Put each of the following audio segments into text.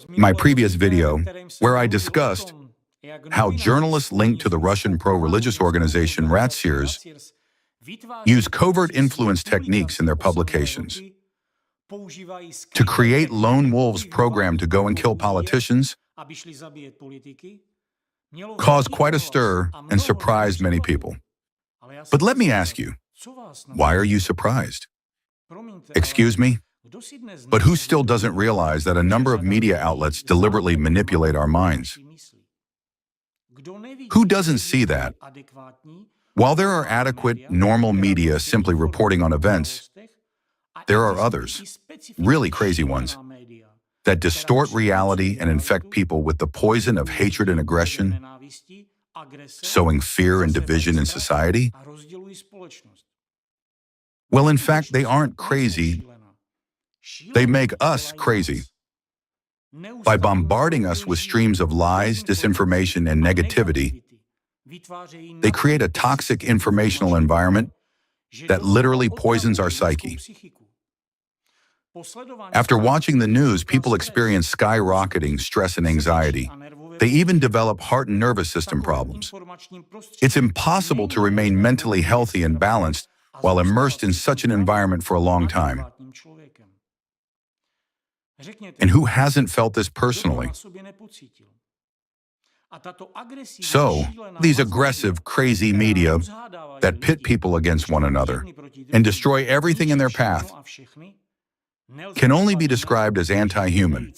My previous video, where I discussed how journalists linked to the Russian pro-religious organization Ratseers use covert influence techniques in their publications to create lone wolves programmed to go and kill politicians, caused quite a stir and surprised many people. But let me ask you, why are you surprised? Excuse me? But who still doesn't realize that a number of media outlets deliberately manipulate our minds? Who doesn't see that? While there are adequate, normal media simply reporting on events, there are others, really crazy ones, that distort reality and infect people with the poison of hatred and aggression, sowing fear and division in society? Well, in fact, they aren't crazy. They make us crazy. By bombarding us with streams of lies, disinformation, and negativity, they create a toxic informational environment that literally poisons our psyche. After watching the news, people experience skyrocketing stress and anxiety. They even develop heart and nervous system problems. It's impossible to remain mentally healthy and balanced while immersed in such an environment for a long time. And who hasn't felt this personally? So, these aggressive, crazy media that pit people against one another and destroy everything in their path can only be described as anti-human.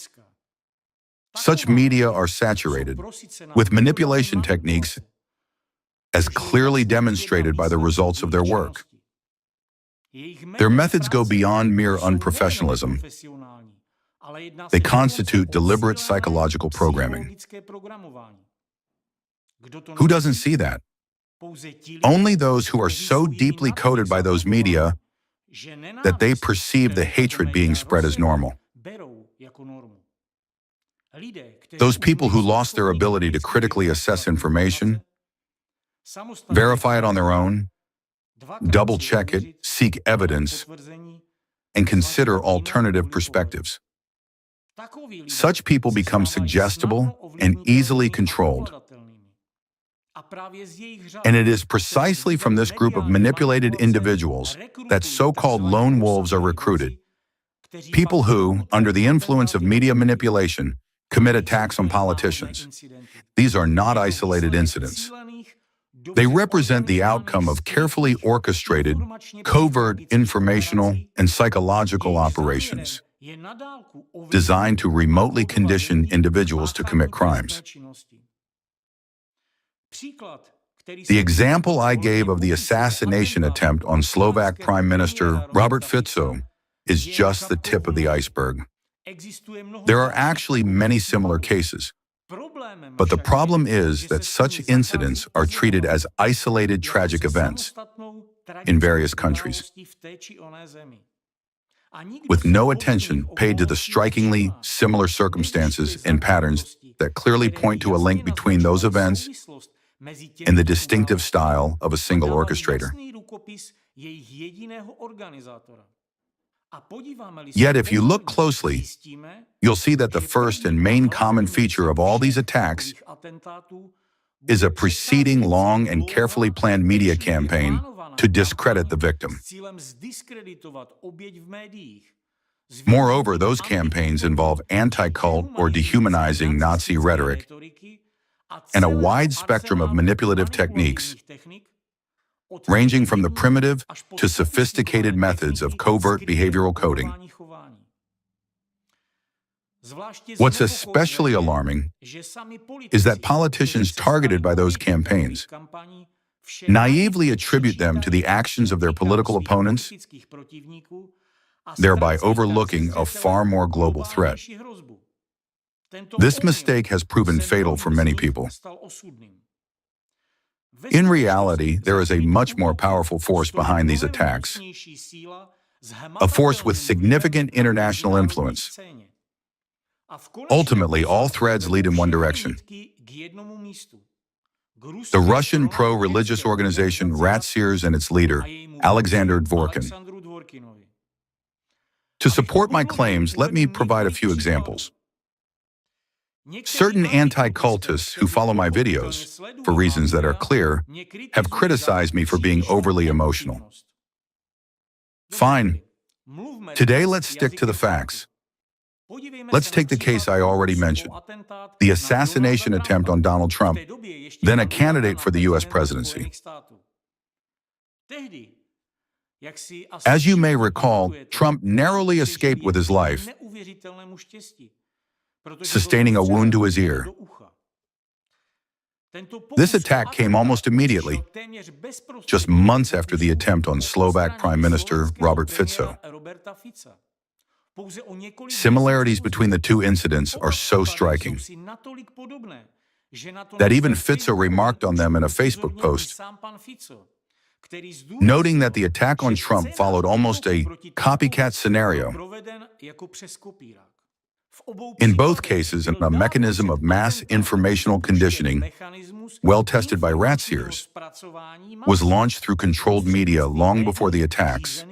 Such media are saturated with manipulation techniques as clearly demonstrated by the results of their work. Their methods go beyond mere unprofessionalism. They constitute deliberate psychological programming. Who doesn't see that? Only those who are so deeply coded by those media that they perceive the hatred being spread as normal. Those people who lost their ability to critically assess information, verify it on their own, double-check it, seek evidence, and consider alternative perspectives. Such people become suggestible and easily controlled. And it is precisely from this group of manipulated individuals that so-called lone wolves are recruited. People who, under the influence of media manipulation, commit attacks on politicians. These are not isolated incidents. They represent the outcome of carefully orchestrated, covert informational and psychological operations designed to remotely condition individuals to commit crimes. The example I gave of the assassination attempt on Slovak Prime Minister Robert Fico is just the tip of the iceberg. There are actually many similar cases, but the problem is that such incidents are treated as isolated tragic events in various countries, with no attention paid to the strikingly similar circumstances and patterns that clearly point to a link between those events and the distinctive style of a single orchestrator. Yet if you look closely, you'll see that the first and main common feature of all these attacks is a preceding long and carefully planned media campaign to discredit the victim. Moreover, those campaigns involve anti-cult or dehumanizing Nazi rhetoric and a wide spectrum of manipulative techniques, ranging from the primitive to sophisticated methods of covert behavioral coding. What's especially alarming is that politicians targeted by those campaigns naively attribute them to the actions of their political opponents, thereby overlooking a far more global threat. This mistake has proven fatal for many people. In reality, there is a much more powerful force behind these attacks, a force with significant international influence. Ultimately, all threads lead in one direction: the Russian pro-religious organization Ratseers and its leader, Alexander Dvorkin. To support my claims, let me provide a few examples. Certain anti-cultists who follow my videos, for reasons that are clear, have criticized me for being overly emotional. Fine. Today, let's stick to the facts. Let's take the case I already mentioned, the assassination attempt on Donald Trump, then a candidate for the U.S. presidency. As you may recall, Trump narrowly escaped with his life, sustaining a wound to his ear. This attack came almost immediately, just months after the attempt on Slovak Prime Minister Robert Fico. Similarities between the two incidents are so striking that even Fico remarked on them in a Facebook post, noting that the attack on Trump followed almost a copycat scenario. In both cases, a mechanism of mass informational conditioning, well tested by rat seers, was launched through controlled media long before the attacks.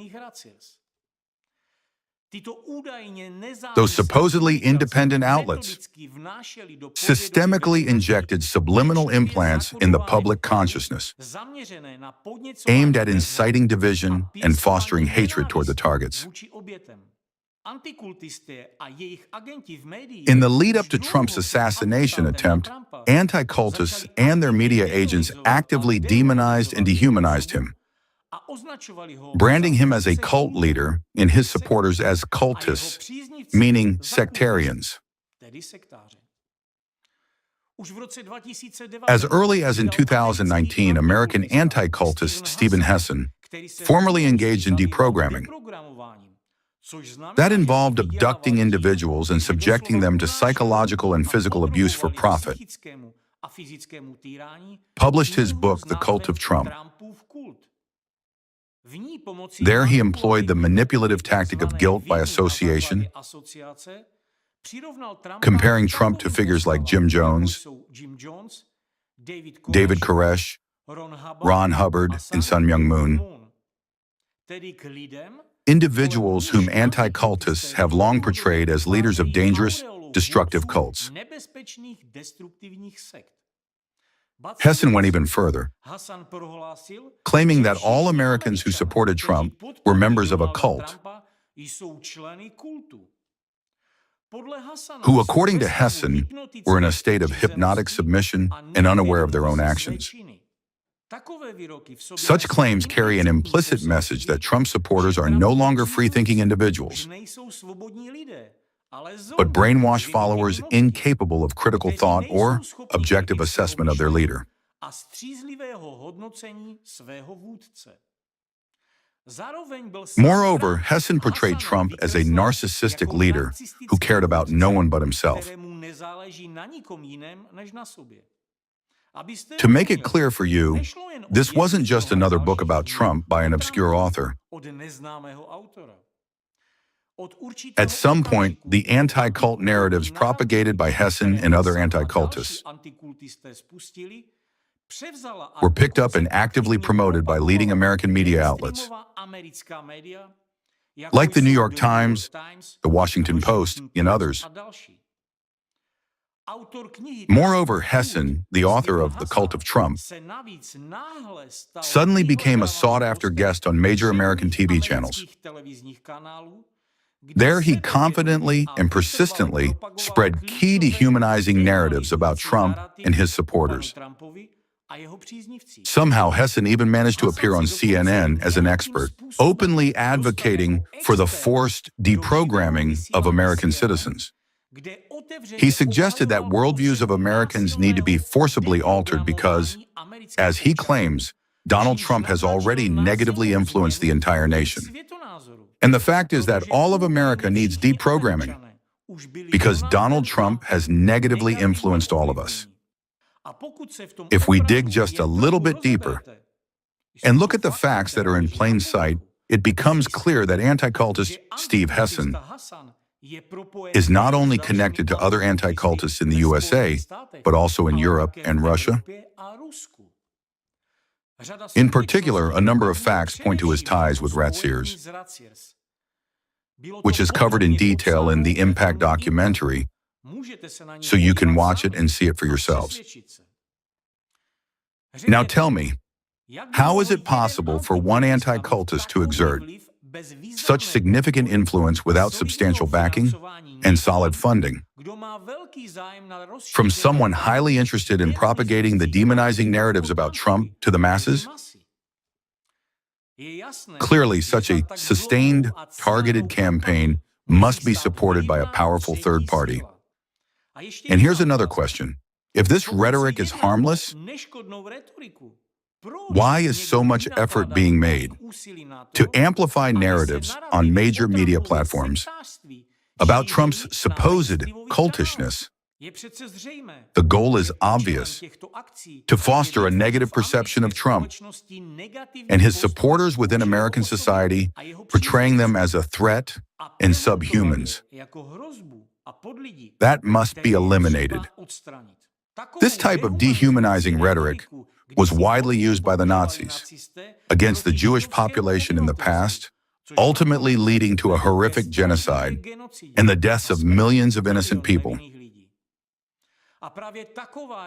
Those supposedly independent outlets systemically injected subliminal implants in the public consciousness, aimed at inciting division and fostering hatred toward the targets. In the lead-up to Trump's assassination attempt, anti-cultists and their media agents actively demonized and dehumanized him, branding him as a cult leader and his supporters as cultists, meaning sectarians. As early as in 2019, American anti-cultist Stephen Hesson formally engaged in deprogramming. That involved abducting individuals and subjecting them to psychological and physical abuse for profit. Published his book, The Cult of Trump. There he employed the manipulative tactic of guilt by association, comparing Trump to figures like Jim Jones, David Koresh, Ron Hubbard, and Sun Myung Moon, individuals whom anti-cultists have long portrayed as leaders of dangerous, destructive cults. Hesson went even further, claiming that all Americans who supported Trump were members of a cult, who, according to Hesson, were in a state of hypnotic submission and unaware of their own actions. Such claims carry an implicit message that Trump supporters are no longer free-thinking individuals, but brainwashed followers incapable of critical thought or objective assessment of their leader. Moreover, Hesson portrayed Trump as a narcissistic leader who cared about no one but himself. To make it clear for you, this wasn't just another book about Trump by an obscure author. At some point, the anti-cult narratives propagated by Hesson and other anti-cultists were picked up and actively promoted by leading American media outlets, like the New York Times, the Washington Post, and others. Moreover, Hesson, the author of The Cult of Trump, suddenly became a sought-after guest on major American TV channels. There he confidently and persistently spread key dehumanizing narratives about Trump and his supporters. Somehow, Hesson even managed to appear on CNN as an expert, openly advocating for the forced deprogramming of American citizens. He suggested that worldviews of Americans need to be forcibly altered because, as he claims, Donald Trump has already negatively influenced the entire nation. And the fact is that all of America needs deprogramming because Donald Trump has negatively influenced all of us. If we dig just a little bit deeper and look at the facts that are in plain sight, it becomes clear that anti-cultist Steve Hesson is not only connected to other anti-cultists in the USA, but also in Europe and Russia. In particular, a number of facts point to his ties with rat seers, which is covered in detail in the Impact documentary, so you can watch it and see it for yourselves. Now tell me, how is it possible for one anti-cultist to exert such significant influence without substantial backing and solid funding from someone highly interested in propagating the demonizing narratives about Trump to the masses? Clearly, such a sustained, targeted campaign must be supported by a powerful third party. And here's another question. If this rhetoric is harmless, why is so much effort being made to amplify narratives on major media platforms about Trump's supposed cultishness? The goal is obvious: to foster a negative perception of Trump and his supporters within American society, portraying them as a threat and subhumans. That must be eliminated. This type of dehumanizing rhetoric was widely used by the Nazis against the Jewish population in the past, ultimately leading to a horrific genocide and the deaths of millions of innocent people.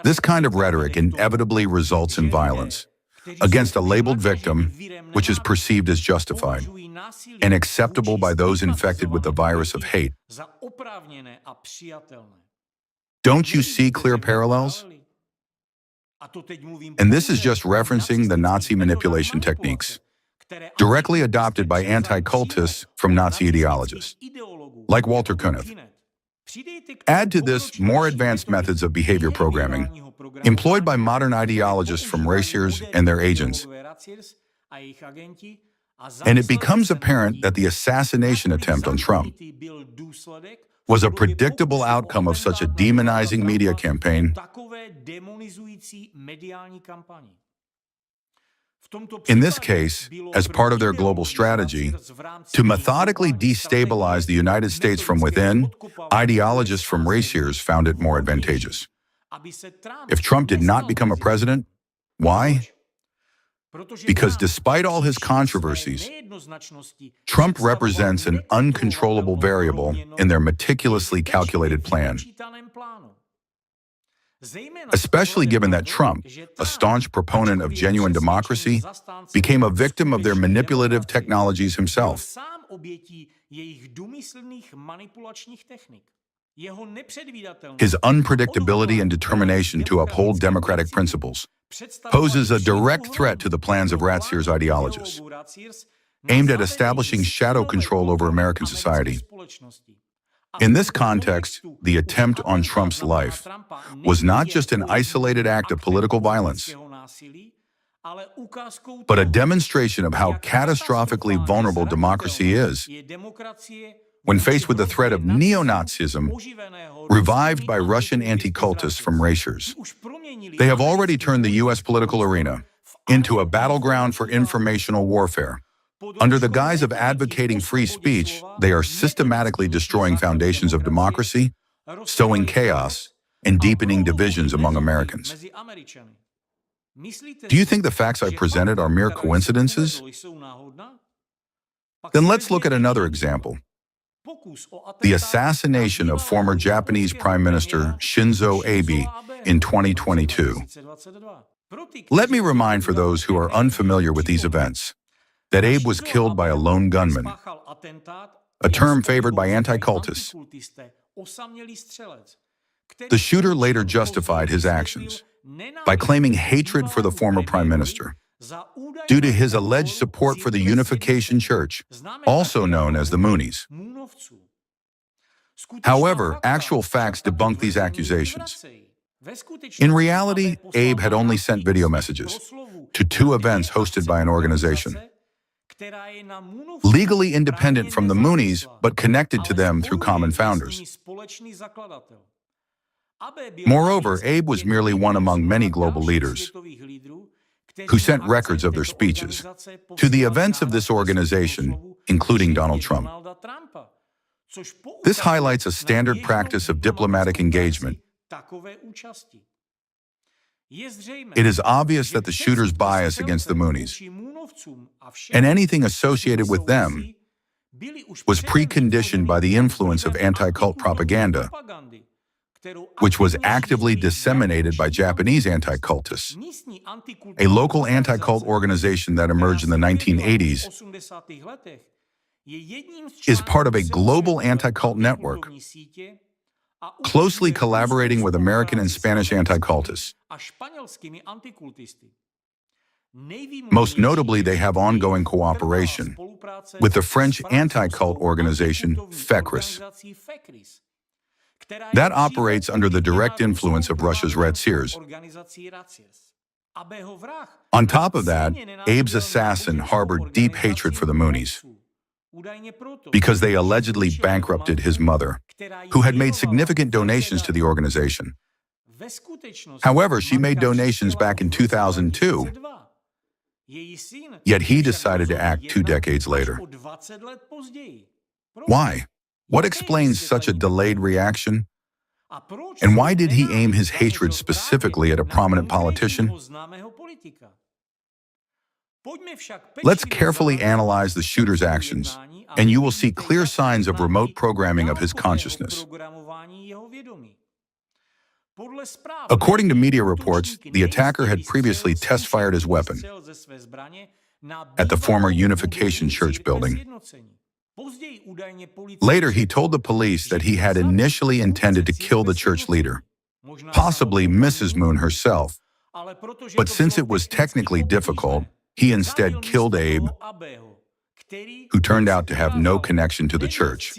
This kind of rhetoric inevitably results in violence against a labeled victim, which is perceived as justified and acceptable by those infected with the virus of hate. Don't you see clear parallels? And this is just referencing the Nazi manipulation techniques, directly adopted by anti-cultists from Nazi ideologists, like Walter Koenig. Add to this more advanced methods of behavior programming, employed by modern ideologists from raciers and their agents, and it becomes apparent that the assassination attempt on Trump was a predictable outcome of such a demonizing media campaign. In this case, as part of their global strategy, to methodically destabilize the United States from within, ideologists from raciers found it more advantageous. If Trump did not become a president, why? Because despite all his controversies, Trump represents an uncontrollable variable in their meticulously calculated plan. Especially given that Trump, a staunch proponent of genuine democracy, became a victim of their manipulative technologies himself. His unpredictability and determination to uphold democratic principles poses a direct threat to the plans of Ratzier's ideologists, aimed at establishing shadow control over American society. In this context, the attempt on Trump's life was not just an isolated act of political violence, but a demonstration of how catastrophically vulnerable democracy is when faced with the threat of neo-Nazism revived by Russian anti-cultists from raciers. They have already turned the U.S. political arena into a battleground for informational warfare. Under the guise of advocating free speech, they are systematically destroying foundations of democracy, sowing chaos, and deepening divisions among Americans. Do you think the facts I presented are mere coincidences? Then let's look at another example: the assassination of former Japanese Prime Minister Shinzo Abe in 2022. Let me remind for those who are unfamiliar with these events that Abe was killed by a lone gunman, a term favored by anti-cultists. The shooter later justified his actions by claiming hatred for the former prime minister due to his alleged support for the Unification Church, also known as the Moonies. However, actual facts debunk these accusations. In reality, Abe had only sent video messages to 2 events hosted by an organization legally independent from the Moonies, but connected to them through common founders. Moreover, Abe was merely one among many global leaders who sent records of their speeches to the events of this organization, including Donald Trump. This highlights a standard practice of diplomatic engagement. It is obvious that the shooter's bias against the Moonies and anything associated with them was preconditioned by the influence of anti-cult propaganda which was actively disseminated by Japanese anti-cultists. A local anti-cult organization that emerged in the 1980s is part of a global anti-cult network, closely collaborating with American and Spanish anti-cultists. Most notably, they have ongoing cooperation with the French anti-cult organization FECRIS, that operates under the direct influence of Russia's Red Sears. On top of that, Abe's assassin harbored deep hatred for the Moonies because they allegedly bankrupted his mother, who had made significant donations to the organization. However, she made donations back in 2002, yet he decided to act 2 decades later. Why? What explains such a delayed reaction? And why did he aim his hatred specifically at a prominent politician? Let's carefully analyze the shooter's actions, and you will see clear signs of remote programming of his consciousness. According to media reports, the attacker had previously test-fired his weapon at the former Unification Church building. Later, he told the police that he had initially intended to kill the church leader, possibly Mrs. Moon herself, but since it was technically difficult, he instead killed Abe, who turned out to have no connection to the church.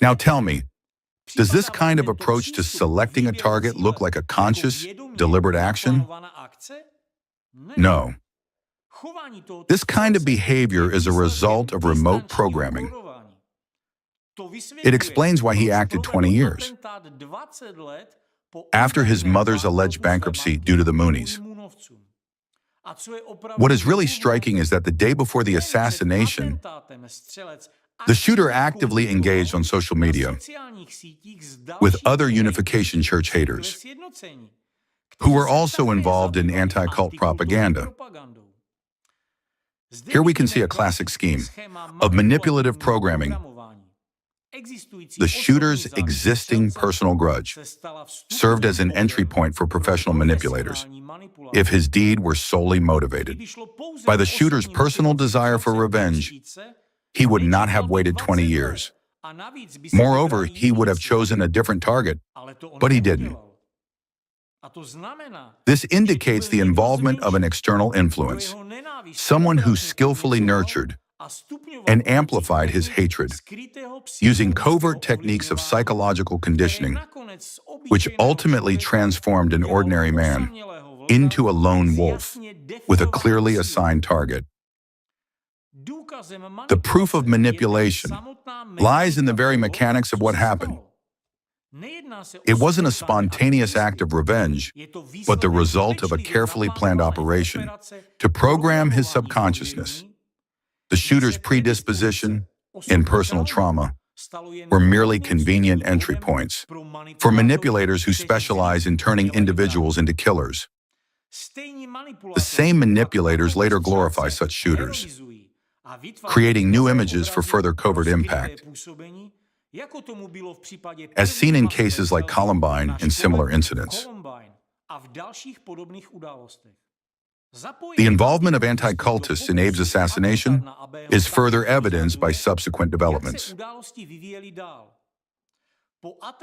Now tell me, does this kind of approach to selecting a target look like a conscious, deliberate action? No. This kind of behavior is a result of remote programming. It explains why he acted 20 years after his mother's alleged bankruptcy due to the Moonies. What is really striking is that the day before the assassination, the shooter actively engaged on social media with other Unification Church haters who were also involved in anti-cult propaganda. Here we can see a classic scheme of manipulative programming. The shooter's existing personal grudge served as an entry point for professional manipulators if his deed were solely motivated by the shooter's personal desire for revenge. He would not have waited 20 years. Moreover, he would have chosen a different target, but he didn't. This indicates the involvement of an external influence, someone who skillfully nurtured and amplified his hatred, using covert techniques of psychological conditioning, which ultimately transformed an ordinary man into a lone wolf with a clearly assigned target. The proof of manipulation lies in the very mechanics of what happened. It wasn't a spontaneous act of revenge, but the result of a carefully planned operation to program his subconsciousness. The shooter's predisposition and personal trauma were merely convenient entry points for manipulators who specialize in turning individuals into killers. The same manipulators later glorify such shooters, creating new images for further covert impact, as seen in cases like Columbine and similar incidents. The involvement of anti-cultists in Abe's assassination is further evidenced by subsequent developments.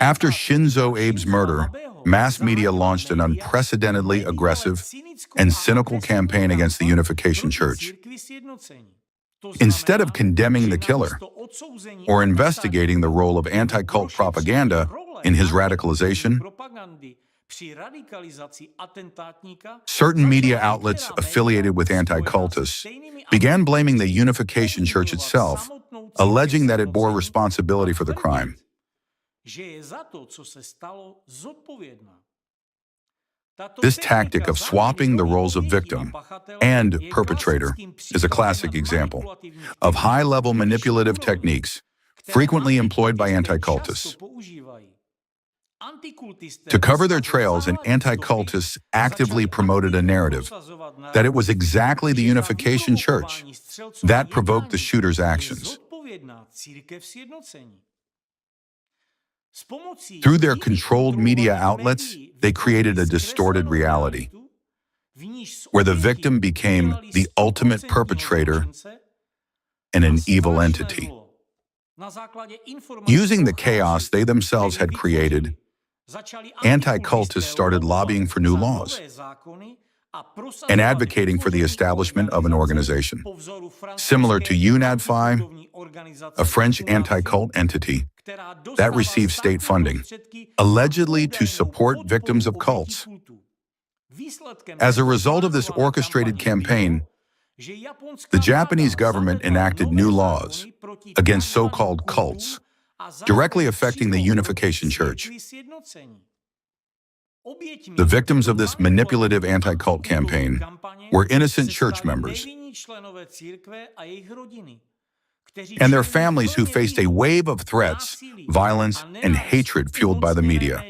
After Shinzo Abe's murder, mass media launched an unprecedentedly aggressive and cynical campaign against the Unification Church. Instead of condemning the killer or investigating the role of anti-cult propaganda in his radicalization, certain media outlets affiliated with anti-cultists began blaming the Unification Church itself, alleging that it bore responsibility for the crime. This tactic of swapping the roles of victim and perpetrator is a classic example of high-level manipulative techniques frequently employed by anti-cultists. To cover their trails, and anti-cultists actively promoted a narrative that it was exactly the Unification Church that provoked the shooter's actions. Through their controlled media outlets, they created a distorted reality where the victim became the ultimate perpetrator and an evil entity. Using the chaos they themselves had created, anti-cultists started lobbying for new laws and advocating for the establishment of an organization similar to UNADFI, a French anti-cult entity that receives state funding, allegedly to support victims of cults. As a result of this orchestrated campaign, the Japanese government enacted new laws against so-called cults, directly affecting the Unification Church. The victims of this manipulative anti-cult campaign were innocent church members and their families who faced a wave of threats, violence, and hatred fueled by the media.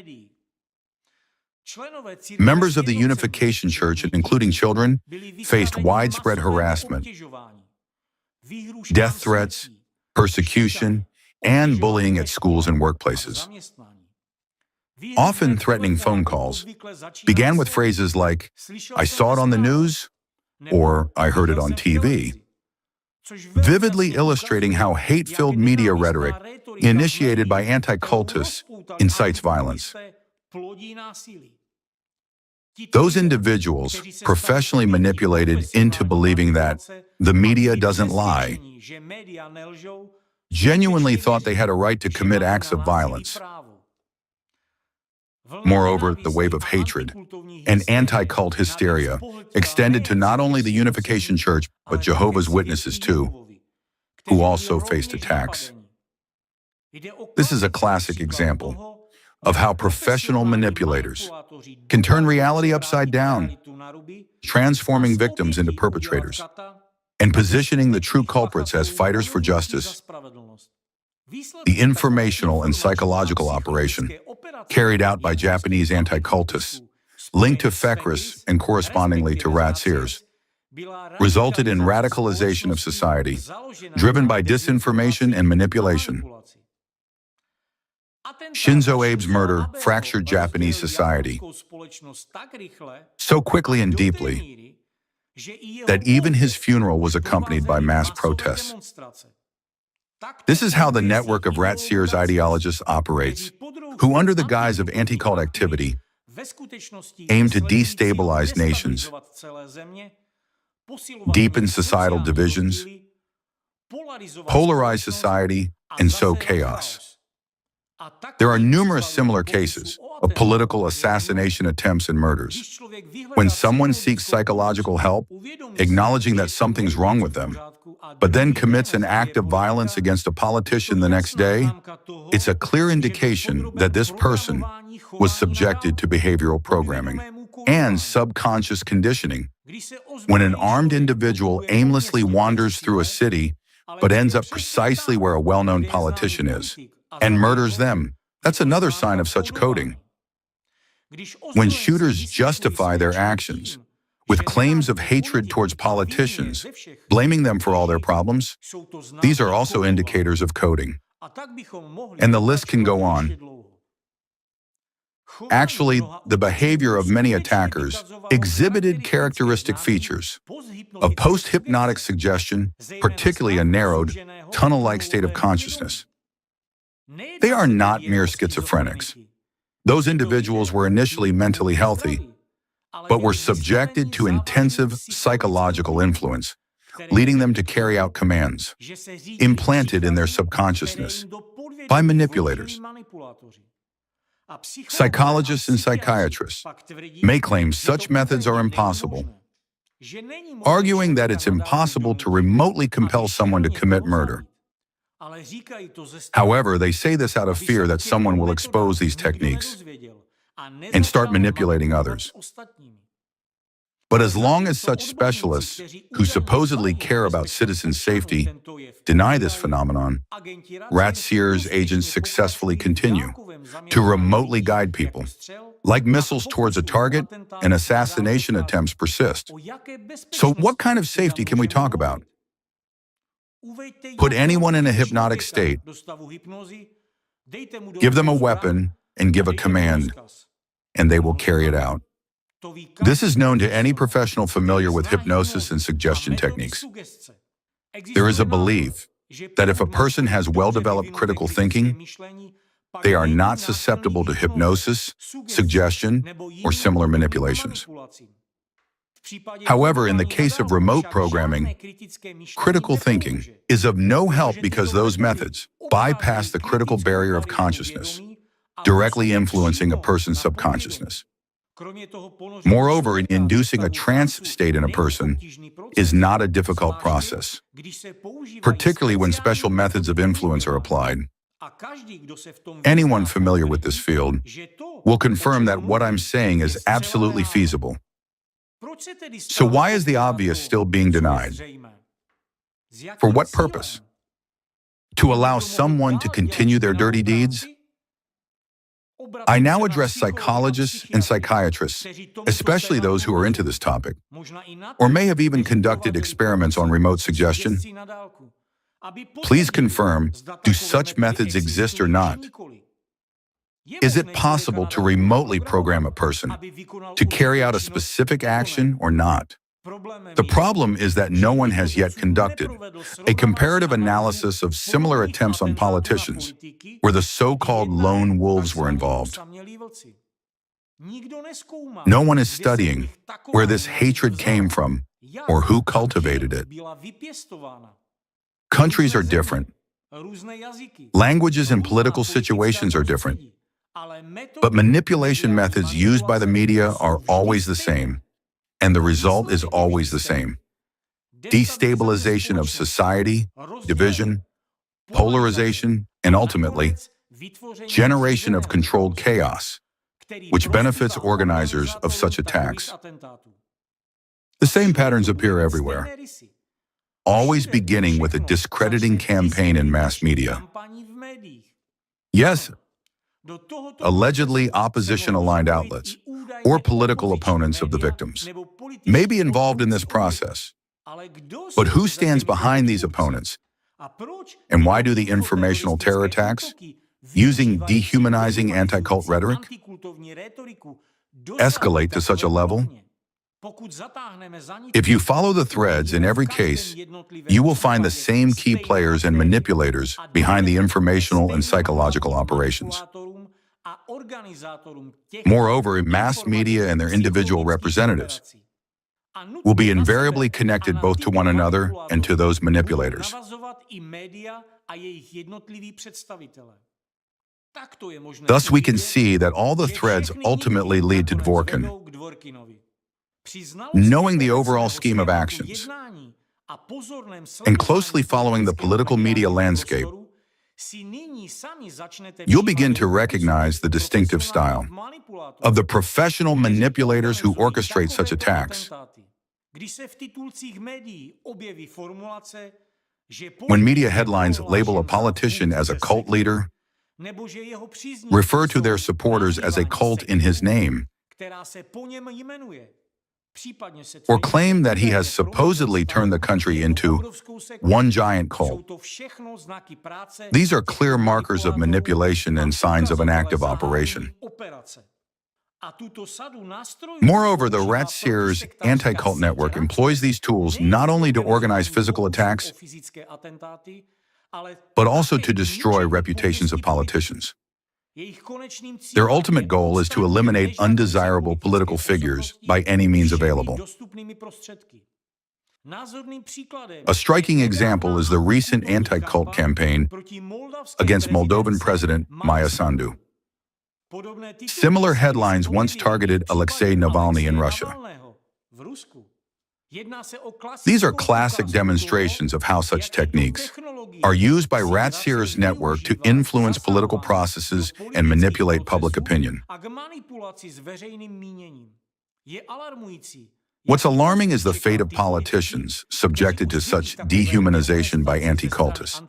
Members of the Unification Church, including children, faced widespread harassment, death threats, persecution, and bullying at schools and workplaces. Often threatening phone calls began with phrases like, "I saw it on the news," or "I heard it on TV," vividly illustrating how hate-filled media rhetoric initiated by anti-cultists incites violence. Those individuals, professionally manipulated into believing that the media doesn't lie, genuinely thought they had a right to commit acts of violence. Moreover, the wave of hatred and anti-cult hysteria extended to not only the Unification Church, but Jehovah's Witnesses too, who also faced attacks. This is a classic example of how professional manipulators can turn reality upside down, transforming victims into perpetrators and positioning the true culprits as fighters for justice. The informational and psychological operation carried out by Japanese anti-cultists, linked to Fekris and correspondingly to Rat's ears, resulted in radicalization of society, driven by disinformation and manipulation. Shinzo Abe's murder fractured Japanese society so quickly and deeply that even his funeral was accompanied by mass protests. This is how the network of Rat Sears ideologists operates, who under the guise of anti-cult activity aim to destabilize nations, deepen societal divisions, polarize society, and sow chaos. There are numerous similar cases of political assassination attempts and murders. When someone seeks psychological help, acknowledging that something's wrong with them, but then commits an act of violence against a politician the next day, it's a clear indication that this person was subjected to behavioral programming and subconscious conditioning. When an armed individual aimlessly wanders through a city, but ends up precisely where a well-known politician is, and murders them, that's another sign of such coding. When shooters justify their actions with claims of hatred towards politicians, blaming them for all their problems, these are also indicators of coding. And the list can go on. Actually, the behavior of many attackers exhibited characteristic features of post-hypnotic suggestion, particularly a narrowed, tunnel-like state of consciousness. They are not mere schizophrenics. Those individuals were initially mentally healthy, but were subjected to intensive psychological influence, leading them to carry out commands implanted in their subconsciousness by manipulators. Psychologists and psychiatrists may claim such methods are impossible, arguing that it's impossible to remotely compel someone to commit murder. However, they say this out of fear that someone will expose these techniques and start manipulating others. But as long as such specialists, who supposedly care about citizen safety, deny this phenomenon, Rat Sears agents successfully continue to remotely guide people. Like missiles towards a target, and assassination attempts persist. So what kind of safety can we talk about? Put anyone in a hypnotic state, Give them a weapon and give a command, and they will carry it out. This is known to any professional familiar with hypnosis and suggestion techniques. There is a belief that if a person has well-developed critical thinking, they are not susceptible to hypnosis, suggestion, or similar manipulations. However, in the case of remote programming, critical thinking is of no help because those methods bypass the critical barrier of consciousness, directly influencing a person's subconsciousness. Moreover, inducing a trance state in a person is not a difficult process, particularly when special methods of influence are applied. Anyone familiar with this field will confirm that what I'm saying is absolutely feasible. So why is the obvious still being denied? For what purpose? To allow someone to continue their dirty deeds? I now address psychologists and psychiatrists, especially those who are into this topic, or may have even conducted experiments on remote suggestion. Please confirm, do such methods exist or not? Is it possible to remotely program a person to carry out a specific action or not? The problem is that no one has yet conducted a comparative analysis of similar attempts on politicians, where the so-called lone wolves were involved. No one is studying where this hatred came from or who cultivated it. Countries are different. Languages and political situations are different. But manipulation methods used by the media are always the same, and the result is always the same. Destabilization of society, division, polarization, and ultimately, generation of controlled chaos, which benefits organizers of such attacks. The same patterns appear everywhere, always beginning with a discrediting campaign in mass media. Yes, allegedly opposition-aligned outlets or political opponents of the victims may be involved in this process. But who stands behind these opponents? And why do the informational terror attacks, using dehumanizing anti-cult rhetoric, escalate to such a level? If you follow the threads in every case, you will find the same key players and manipulators behind the informational and psychological operations. Moreover, mass media and their individual representatives will be invariably connected both to one another and to those manipulators. Thus, we can see that all the threads ultimately lead to Dworkin. Knowing the overall scheme of actions and closely following the political media landscape, you'll begin to recognize the distinctive style of the professional manipulators who orchestrate such attacks. When media headlines label a politician as a cult leader, refer to their supporters as a cult in his name, or claim that he has supposedly turned the country into one giant cult. These are clear markers of manipulation and signs of an active operation. Moreover, the Rat Sears anti-cult network employs these tools not only to organize physical attacks, but also to destroy reputations of politicians. Their ultimate goal is to eliminate undesirable political figures by any means available. A striking example is the recent anti-cult campaign against Moldovan President Maia Sandu. Similar headlines once targeted Alexei Navalny in Russia. These are classic demonstrations of how such techniques are used by Rat Sears network to influence political processes and manipulate public opinion. What's alarming is the fate of politicians subjected to such dehumanization by anti-cultists.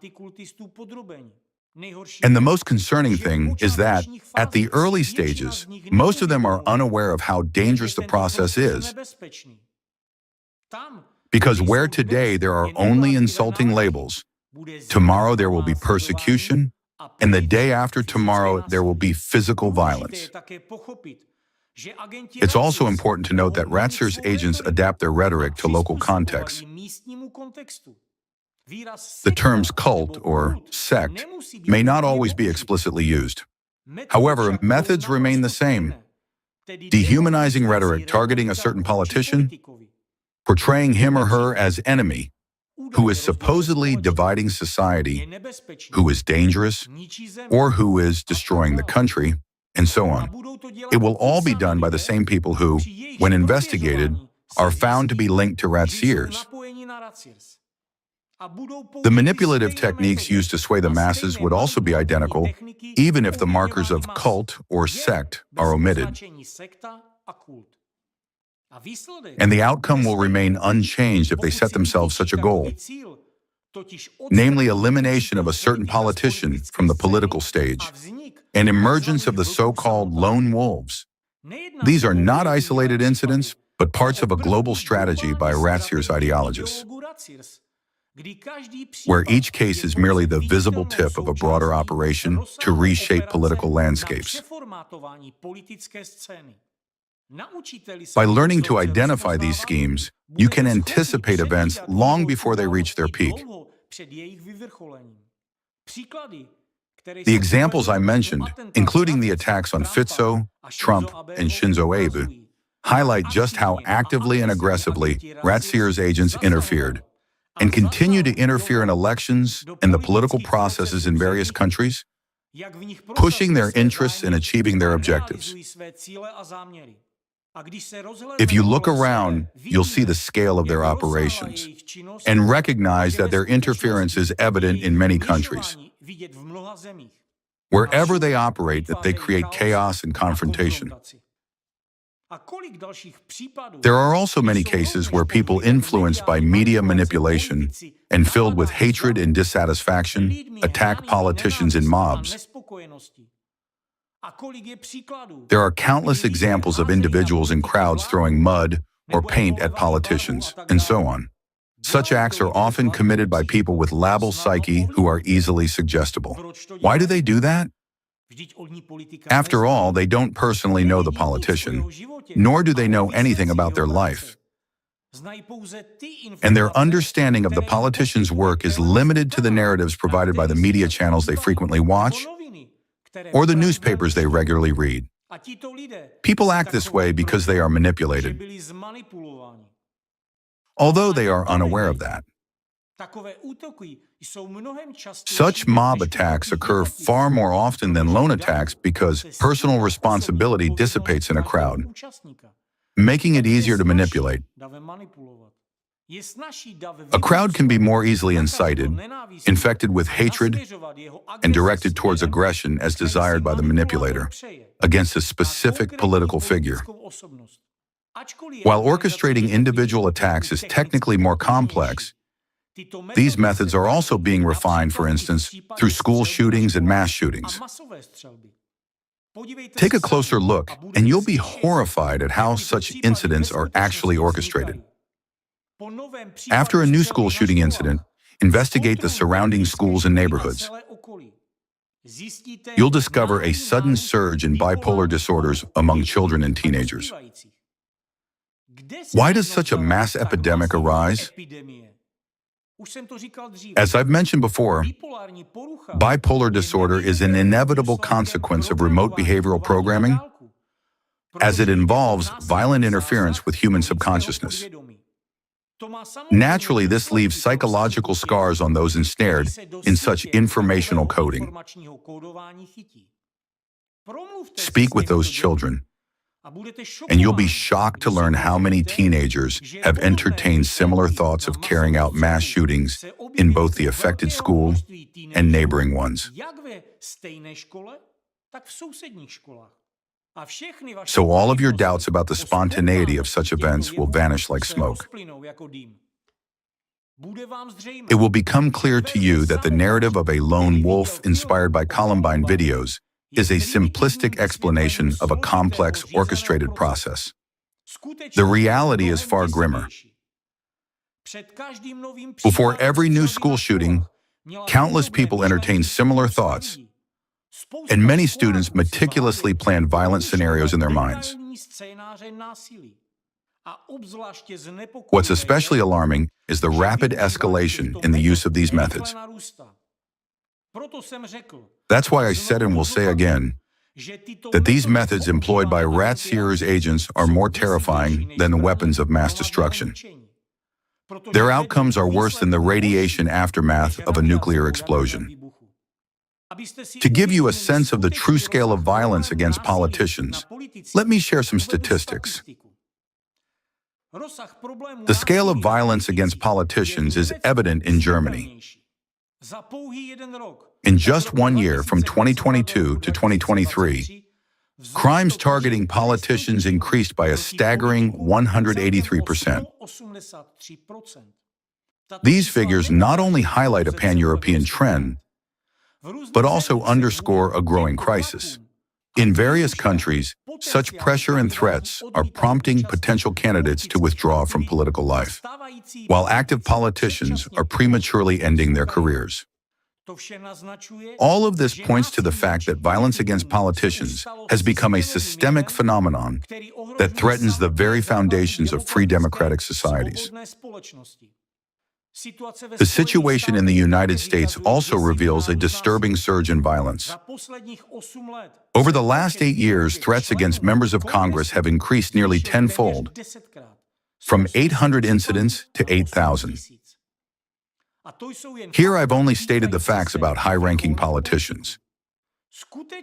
And the most concerning thing is that, at the early stages, most of them are unaware of how dangerous the process is. Because where today there are only insulting labels, tomorrow there will be persecution, and the day after tomorrow there will be physical violence. It's also important to note that Ratzier's agents adapt their rhetoric to local contexts. The terms cult or sect may not always be explicitly used. However, methods remain the same. Dehumanizing rhetoric targeting a certain politician, portraying him or her as enemy, who is supposedly dividing society, who is dangerous, or who is destroying the country, and so on. It will all be done by the same people who, when investigated, are found to be linked to Ratziers. The manipulative techniques used to sway the masses would also be identical, even if the markers of cult or sect are omitted. And the outcome will remain unchanged if they set themselves such a goal, namely elimination of a certain politician from the political stage and emergence of the so-called lone wolves. These are not isolated incidents, but parts of a global strategy by Ratzier's ideologists, where each case is merely the visible tip of a broader operation to reshape political landscapes. By learning to identify these schemes, you can anticipate events long before they reach their peak. The examples I mentioned, including the attacks on Fitzo, Trump, and Shinzo Abe, highlight just how actively and aggressively Ratzier's agents interfered and continue to interfere in elections and the political processes in various countries, pushing their interests in achieving their objectives. If you look around, you'll see the scale of their operations and recognize that their interference is evident in many countries. Wherever they operate, that they create chaos and confrontation. There are also many cases where people influenced by media manipulation and filled with hatred and dissatisfaction attack politicians in mobs. There are countless examples of individuals in crowds throwing mud or paint at politicians, and so on. Such acts are often committed by people with labil psyche who are easily suggestible. Why do they do that? After all, they don't personally know the politician, nor do they know anything about their life. And their understanding of the politician's work is limited to the narratives provided by the media channels they frequently watch or the newspapers they regularly read. People act this way because they are manipulated, although they are unaware of that. Such mob attacks occur far more often than lone attacks because personal responsibility dissipates in a crowd, making it easier to manipulate. A crowd can be more easily incited, infected with hatred, and directed towards aggression as desired by the manipulator against a specific political figure. While orchestrating individual attacks is technically more complex, these methods are also being refined, for instance, through school shootings and mass shootings. Take a closer look, and you'll be horrified at how such incidents are actually orchestrated. After a new school shooting incident, investigate the surrounding schools and neighborhoods. You'll discover a sudden surge in bipolar disorders among children and teenagers. Why does such a mass epidemic arise? As I've mentioned before, bipolar disorder is an inevitable consequence of remote behavioral programming, as it involves violent interference with human subconsciousness. Naturally, this leaves psychological scars on those ensnared in such informational coding. Speak with those children, and you'll be shocked to learn how many teenagers have entertained similar thoughts of carrying out mass shootings in both the affected school and neighboring ones. So all of your doubts about the spontaneity of such events will vanish like smoke. It will become clear to you that the narrative of a lone wolf inspired by Columbine videos is a simplistic explanation of a complex, orchestrated process. The reality is far grimmer. Before every new school shooting, countless people entertain similar thoughts And many students meticulously plan violent scenarios in their minds. What's especially alarming is the rapid escalation in the use of these methods. That's why I said and will say again that these methods employed by rat-seers agents are more terrifying than the weapons of mass destruction. Their outcomes are worse than the radiation aftermath of a nuclear explosion. To give you a sense of the true scale of violence against politicians, let me share some statistics. The scale of violence against politicians is evident in Germany. In just 1 year, from 2022 to 2023, crimes targeting politicians increased by a staggering 183%. These figures not only highlight a pan-European trend, but also underscore a growing crisis. In various countries, such pressure and threats are prompting potential candidates to withdraw from political life, while active politicians are prematurely ending their careers. All of this points to the fact that violence against politicians has become a systemic phenomenon that threatens the very foundations of free democratic societies. The situation in the United States also reveals a disturbing surge in violence. Over the last 8 years, threats against members of Congress have increased nearly tenfold, from 800 incidents to 8,000. Here I've only stated the facts about high-ranking politicians.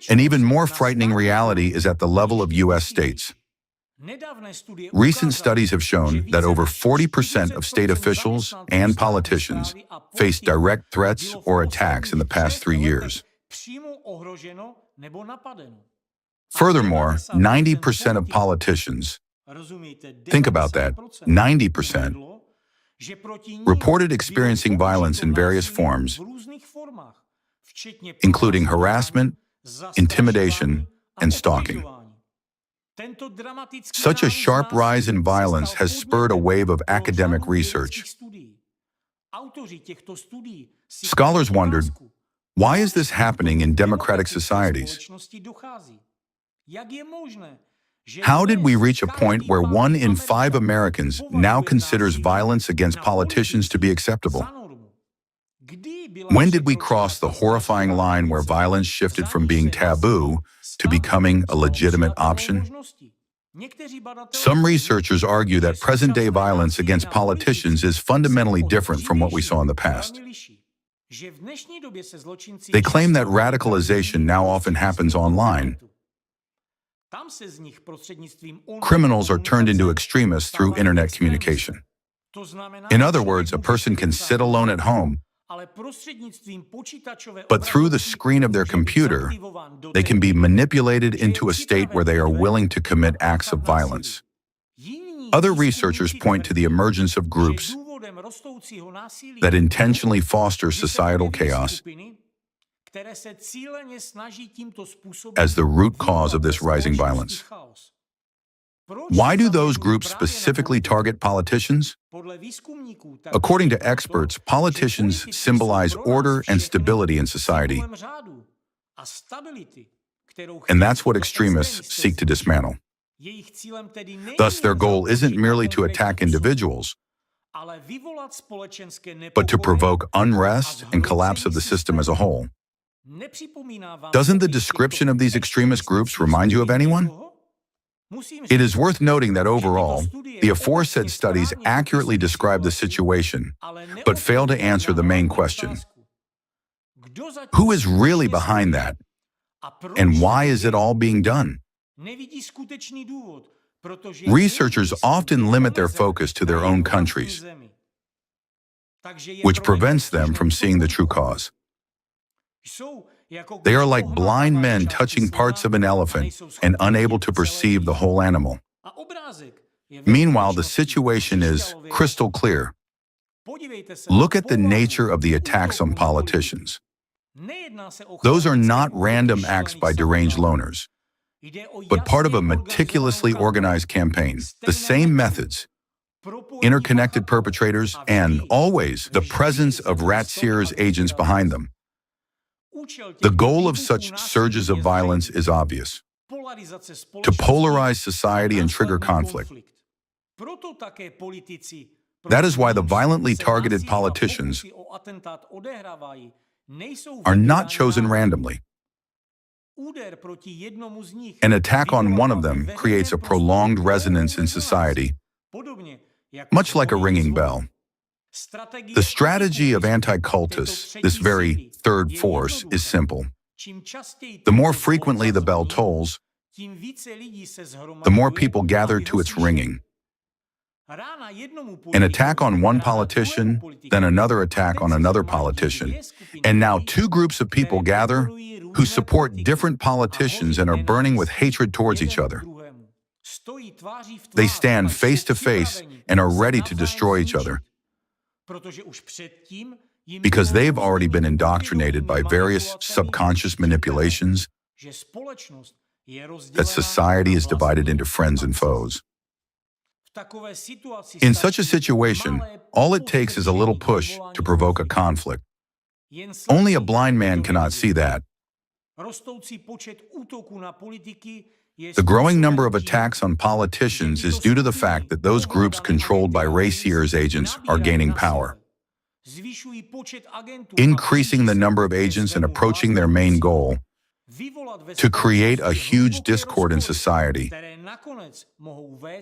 An even more frightening reality is at the level of U.S. states. Recent studies have shown that over 40% of state officials and politicians faced direct threats or attacks in the past 3 years. Furthermore, 90% of politicians, think about that, 90%, reported experiencing violence in various forms, including harassment, intimidation, and stalking. Such a sharp rise in violence has spurred a wave of academic research. Scholars wondered, why is this happening in democratic societies? How did we reach a point where 1 in 5 Americans now considers violence against politicians to be acceptable? When did we cross the horrifying line where violence shifted from being taboo to becoming a legitimate option? Some researchers argue that present-day violence against politicians is fundamentally different from what we saw in the past. They claim that radicalization now often happens online. Criminals are turned into extremists through internet communication. In other words, a person can sit alone at home, but through the screen of their computer, they can be manipulated into a state where they are willing to commit acts of violence. Other researchers point to the emergence of groups that intentionally foster societal chaos as the root cause of this rising violence. Why do those groups specifically target politicians? According to experts, politicians symbolize order and stability in society, and that's what extremists seek to dismantle. Thus, their goal isn't merely to attack individuals, but to provoke unrest and collapse of the system as a whole. Doesn't the description of these extremist groups remind you of anyone? It is worth noting that overall, the aforesaid studies accurately describe the situation, but fail to answer the main question. Who is really behind that? And why is it all being done? Researchers often limit their focus to their own countries, which prevents them from seeing the true cause. They are like blind men touching parts of an elephant and unable to perceive the whole animal. Meanwhile, the situation is crystal clear. Look at the nature of the attacks on politicians. Those are not random acts by deranged loners, but part of a meticulously organized campaign. The same methods, interconnected perpetrators, and always the presence of rat-seers agents behind them. The goal of such surges of violence is obvious: to polarize society and trigger conflict. That is why the violently targeted politicians are not chosen randomly. An attack on one of them creates a prolonged resonance in society, much like a ringing bell. The strategy of anti-cultists, this very third force, is simple. The more frequently the bell tolls, the more people gather to its ringing. An attack on one politician, then another attack on another politician, and now two groups of people gather who support different politicians and are burning with hatred towards each other. They stand face to face and are ready to destroy each other because they've already been indoctrinated by various subconscious manipulations that society is divided into friends and foes. In such a situation, all it takes is a little push to provoke a conflict. Only a blind man cannot see that. The growing number of attacks on politicians is due to the fact that those groups controlled by race-seers agents are gaining power, increasing the number of agents and approaching their main goal: to create a huge discord in society,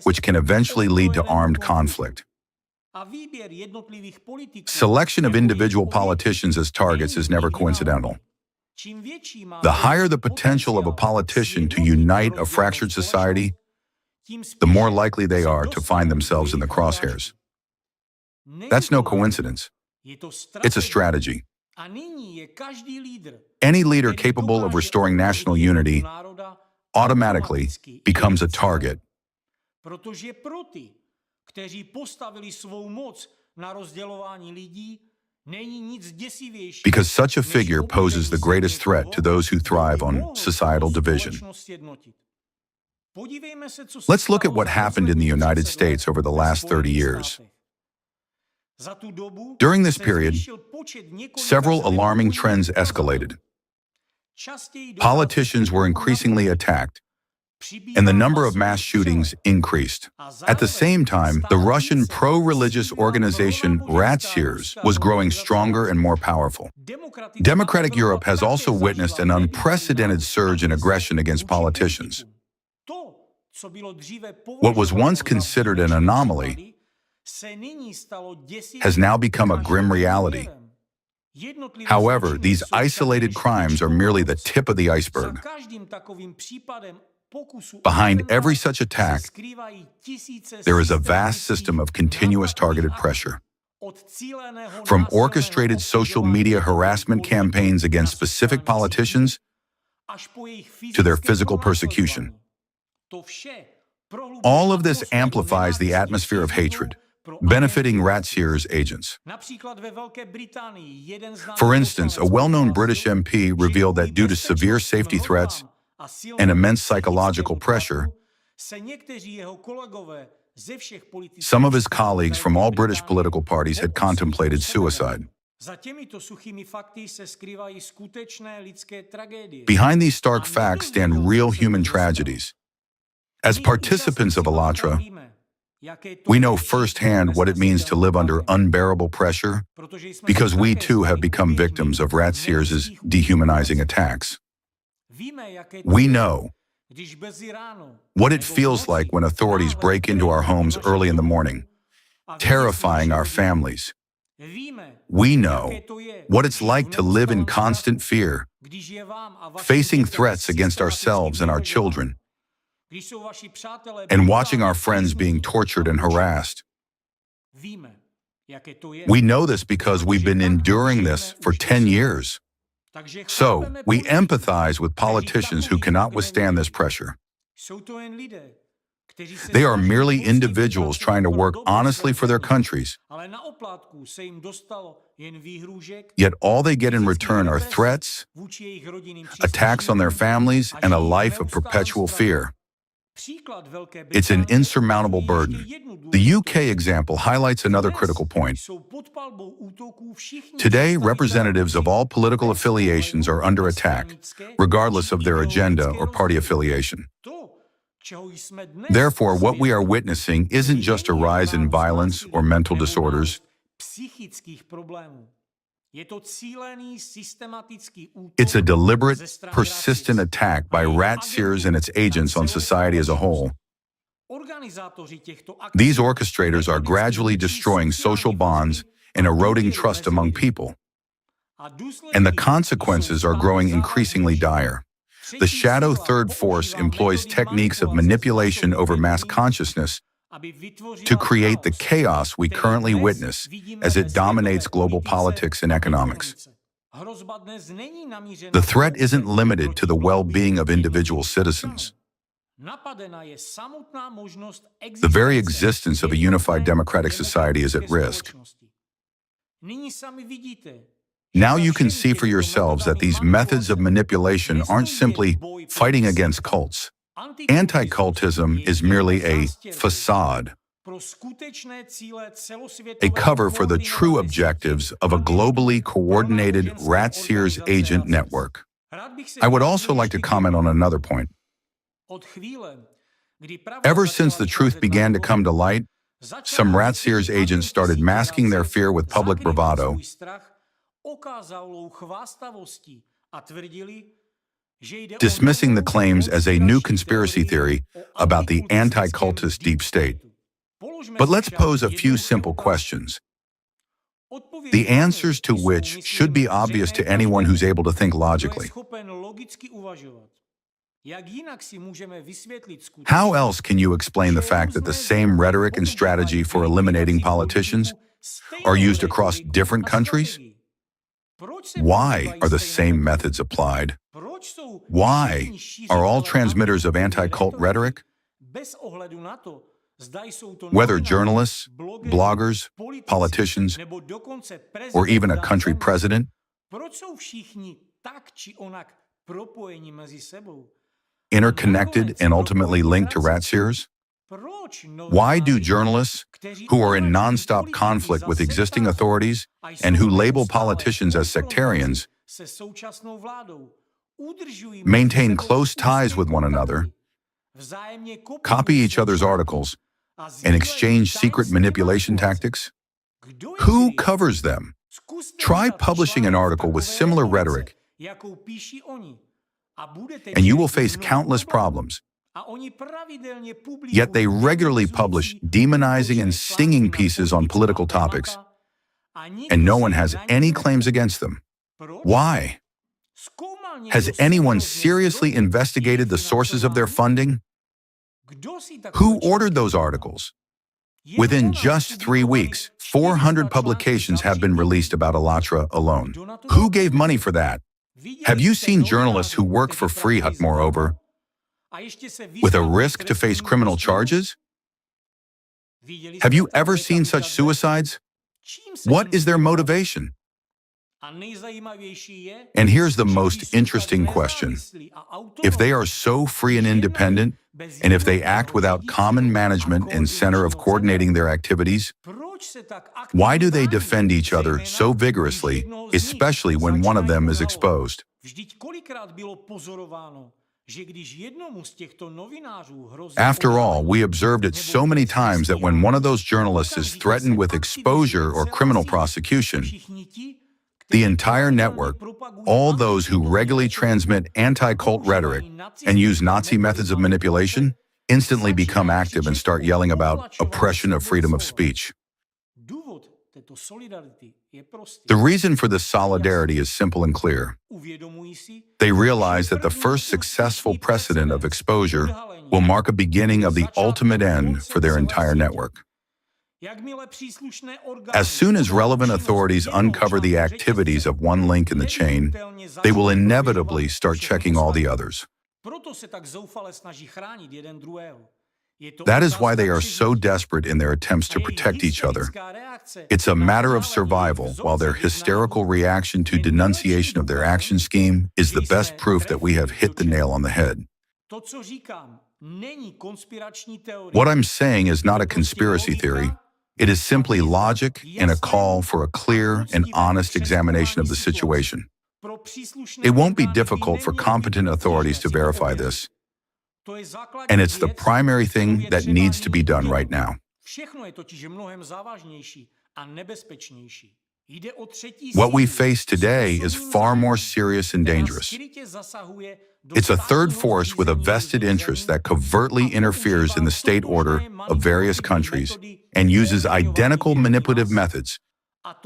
which can eventually lead to armed conflict. Selection of individual politicians as targets is never coincidental. The higher the potential of a politician to unite a fractured society, the more likely they are to find themselves in the crosshairs. That's no coincidence. It's a strategy. Any leader capable of restoring national unity automatically becomes a target. Because such a figure poses the greatest threat to those who thrive on societal division. Let's look at what happened in the United States over the last 30 years. During this period, several alarming trends escalated. Politicians were increasingly attacked, and the number of mass shootings increased. At the same time, the Russian pro-religious organization Ratseers was growing stronger and more powerful. Democratic Europe has also witnessed an unprecedented surge in aggression against politicians. What was once considered an anomaly has now become a grim reality. However, these isolated crimes are merely the tip of the iceberg. Behind every such attack, there is a vast system of continuous targeted pressure. From orchestrated social media harassment campaigns against specific politicians to their physical persecution. All of this amplifies the atmosphere of hatred, benefiting Ratseers agents. For instance, a well-known British MP revealed that due to severe safety threats and immense psychological pressure, some of his colleagues from all British political parties had contemplated suicide. Behind these stark facts stand real human tragedies. As participants of Allatra, we know firsthand what it means to live under unbearable pressure because we too have become victims of Ratseers' dehumanizing attacks. We know what it feels like when authorities break into our homes early in the morning, terrifying our families. We know what it's like to live in constant fear, facing threats against ourselves and our children, and watching our friends being tortured and harassed. We know this because we've been enduring this for 10 years. So, we empathize with politicians who cannot withstand this pressure. They are merely individuals trying to work honestly for their countries, yet all they get in return are threats, attacks on their families, and a life of perpetual fear. It's an insurmountable burden. The UK example highlights another critical point. Today, representatives of all political affiliations are under attack, regardless of their agenda or party affiliation. Therefore, what we are witnessing isn't just a rise in violence or mental disorders. It's a deliberate, persistent attack by rat seers and its agents on society as a whole. These orchestrators are gradually destroying social bonds and eroding trust among people. And the consequences are growing increasingly dire. The shadow third force employs techniques of manipulation over mass consciousness to create the chaos we currently witness as it dominates global politics and economics. The threat isn't limited to the well-being of individual citizens. The very existence of a unified democratic society is at risk. Now you can see for yourselves that these methods of manipulation aren't simply fighting against cults. Anti-cultism is merely a facade, a cover for the true objectives of a globally coordinated rat seers agent network. I would also like to comment on another point. Ever since the truth began to come to light, some rat seers agents started masking their fear with public bravado, dismissing the claims as a new conspiracy theory about the anti-cultist deep state. But let's pose a few simple questions, the answers to which should be obvious to anyone who's able to think logically. How else can you explain the fact that the same rhetoric and strategy for eliminating politicians are used across different countries? Why are the same methods applied? Why are all transmitters of anti-cult rhetoric, whether journalists, bloggers, politicians, or even a country president, interconnected and ultimately linked to rat seers? Why do journalists, who are in non-stop conflict with existing authorities and who label politicians as sectarians, maintain close ties with one another, copy each other's articles, and exchange secret manipulation tactics? Who covers them? Try publishing an article with similar rhetoric, and you will face countless problems. Yet they regularly publish demonizing and stinging pieces on political topics, and no one has any claims against them. Why? Has anyone seriously investigated the sources of their funding? Who ordered those articles? Within just 3 weeks, 400 publications have been released about Alatra alone. Who gave money for that? Have you seen journalists who work for free, moreover, with a risk to face criminal charges? Have you ever seen such suicides? What is their motivation? And here's the most interesting question. If they are so free and independent, and if they act without common management and center of coordinating their activities, why do they defend each other so vigorously, especially when one of them is exposed? After all, we observed it so many times that when one of those journalists is threatened with exposure or criminal prosecution, the entire network, all those who regularly transmit anti-cult rhetoric and use Nazi methods of manipulation, instantly become active and start yelling about oppression of freedom of speech. The reason for this solidarity is simple and clear. They realize that the first successful precedent of exposure will mark a beginning of the ultimate end for their entire network. As soon as relevant authorities uncover the activities of one link in the chain, they will inevitably start checking all the others. That is why they are so desperate in their attempts to protect each other. It's a matter of survival, while their hysterical reaction to denunciation of their action scheme is the best proof that we have hit the nail on the head. What I'm saying is not a conspiracy theory. It is simply logic and a call for a clear and honest examination of the situation. It won't be difficult for competent authorities to verify this, and it's the primary thing that needs to be done right now. What we face today is far more serious and dangerous. It's a third force with a vested interest that covertly interferes in the state order of various countries and uses identical manipulative methods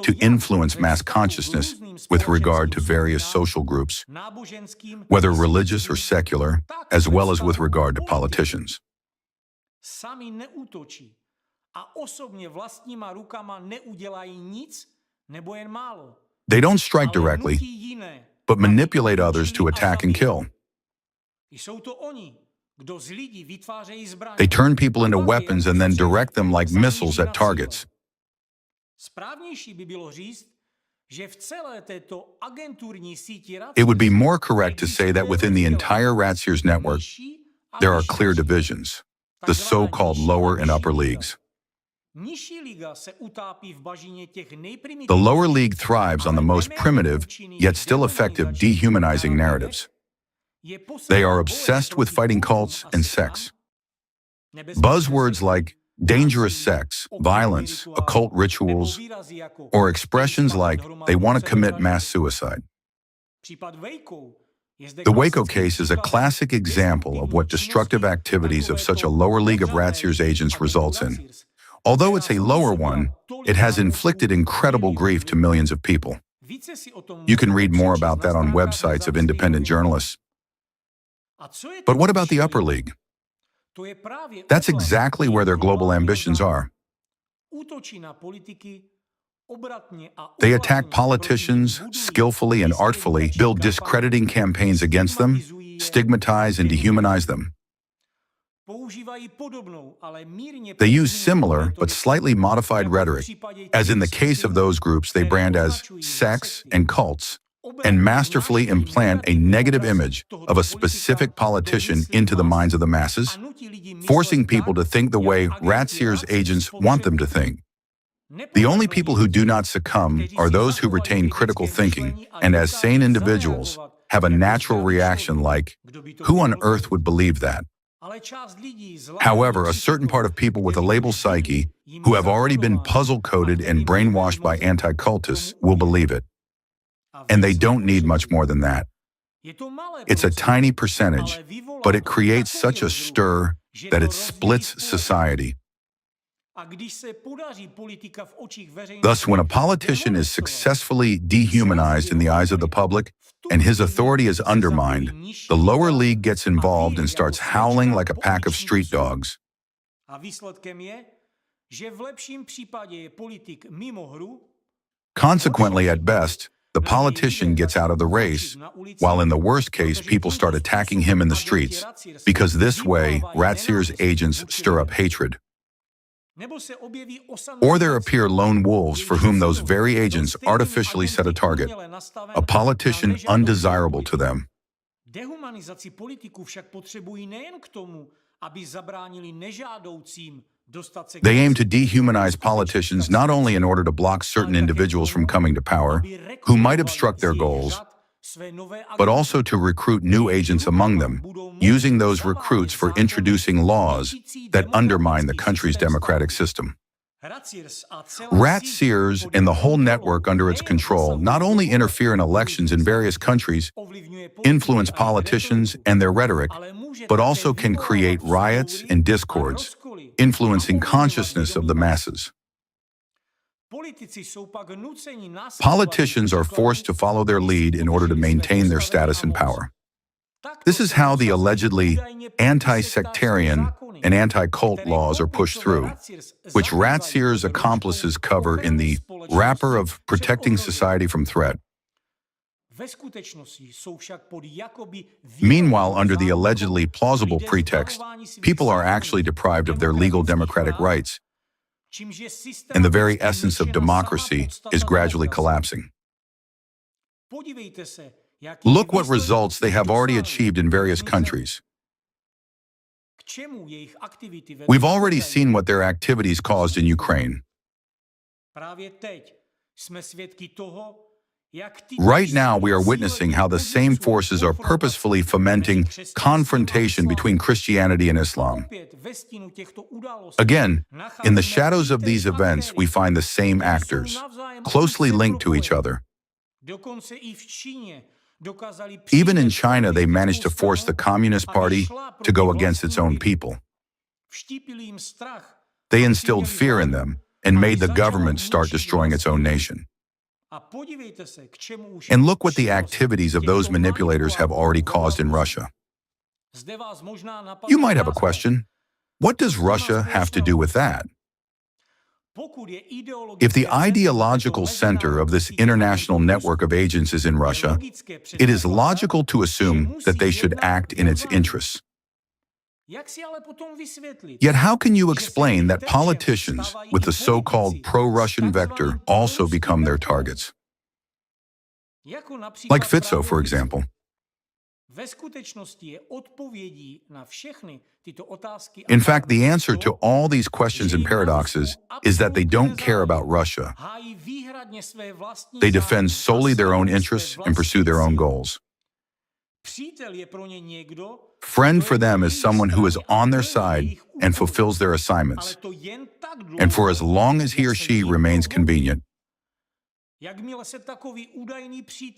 to influence mass consciousness with regard to various social groups, whether religious or secular, as well as with regard to politicians. They don't strike directly, but manipulate others to attack and kill. They turn people into weapons and then direct them like missiles at targets. It would be more correct to say that within the entire Ratseers network, there are clear divisions, the so-called lower and upper leagues. The lower league thrives on the most primitive, yet still effective dehumanizing narratives. They are obsessed with fighting cults and sex. Buzzwords like dangerous sex, violence, occult rituals, or expressions like they want to commit mass suicide. The Waco case is a classic example of what destructive activities of such a lower league of Ratseers agents results in. Although it's a lower one, it has inflicted incredible grief to millions of people. You can read more about that on websites of independent journalists. But what about the upper league? That's exactly where their global ambitions are. They attack politicians, skillfully and artfully build discrediting campaigns against them, stigmatize and dehumanize them. They use similar but slightly modified rhetoric, as in the case of those groups they brand as sex and cults, and masterfully implant a negative image of a specific politician into the minds of the masses, forcing people to think the way Ratseers agents want them to think. The only people who do not succumb are those who retain critical thinking and, as sane individuals, have a natural reaction like, "Who on earth would believe that?" However, a certain part of people with a label psyche, who have already been puzzle-coded and brainwashed by anti-cultists, will believe it. And they don't need much more than that. It's a tiny percentage, but it creates such a stir that it splits society. Thus, when a politician is successfully dehumanized in the eyes of the public and his authority is undermined, the lower league gets involved and starts howling like a pack of street dogs. Consequently, at best, the politician gets out of the race, while in the worst case, people start attacking him in the streets, because this way, Ratseers agents stir up hatred. Or there appear lone wolves for whom those very agents artificially set a target, a politician undesirable to them. They aim to dehumanize politicians not only in order to block certain individuals from coming to power, who might obstruct their goals, but also to recruit new agents among them, using those recruits for introducing laws that undermine the country's democratic system. Ratseers and the whole network under its control not only interfere in elections in various countries, influence politicians and their rhetoric, but also can create riots and discords, influencing consciousness of the masses. Politicians are forced to follow their lead in order to maintain their status and power. This is how the allegedly anti-sectarian and anti-cult laws are pushed through, which Ratseers' accomplices cover in the wrapper of protecting society from threat. Meanwhile, under the allegedly plausible pretext, people are actually deprived of their legal democratic rights, and the very essence of democracy is gradually collapsing. Look what results they have already achieved in various countries. We've already seen what their activities caused in Ukraine. Right now, we are witnessing how the same forces are purposefully fomenting confrontation between Christianity and Islam. Again, in the shadows of these events, we find the same actors, closely linked to each other. Even in China, they managed to force the Communist Party to go against its own people. They instilled fear in them and made the government start destroying its own nation. And look what the activities of those manipulators have already caused in Russia. You might have a question. What does Russia have to do with that? If the ideological center of this international network of agents is in Russia, it is logical to assume that they should act in its interests. Yet how can you explain that politicians with the so-called pro-Russian vector also become their targets? Like Fico, for example. In fact, the answer to all these questions and paradoxes is that they don't care about Russia. They defend solely their own interests and pursue their own goals. Friend for them is someone who is on their side and fulfills their assignments, and for as long as he or she remains convenient.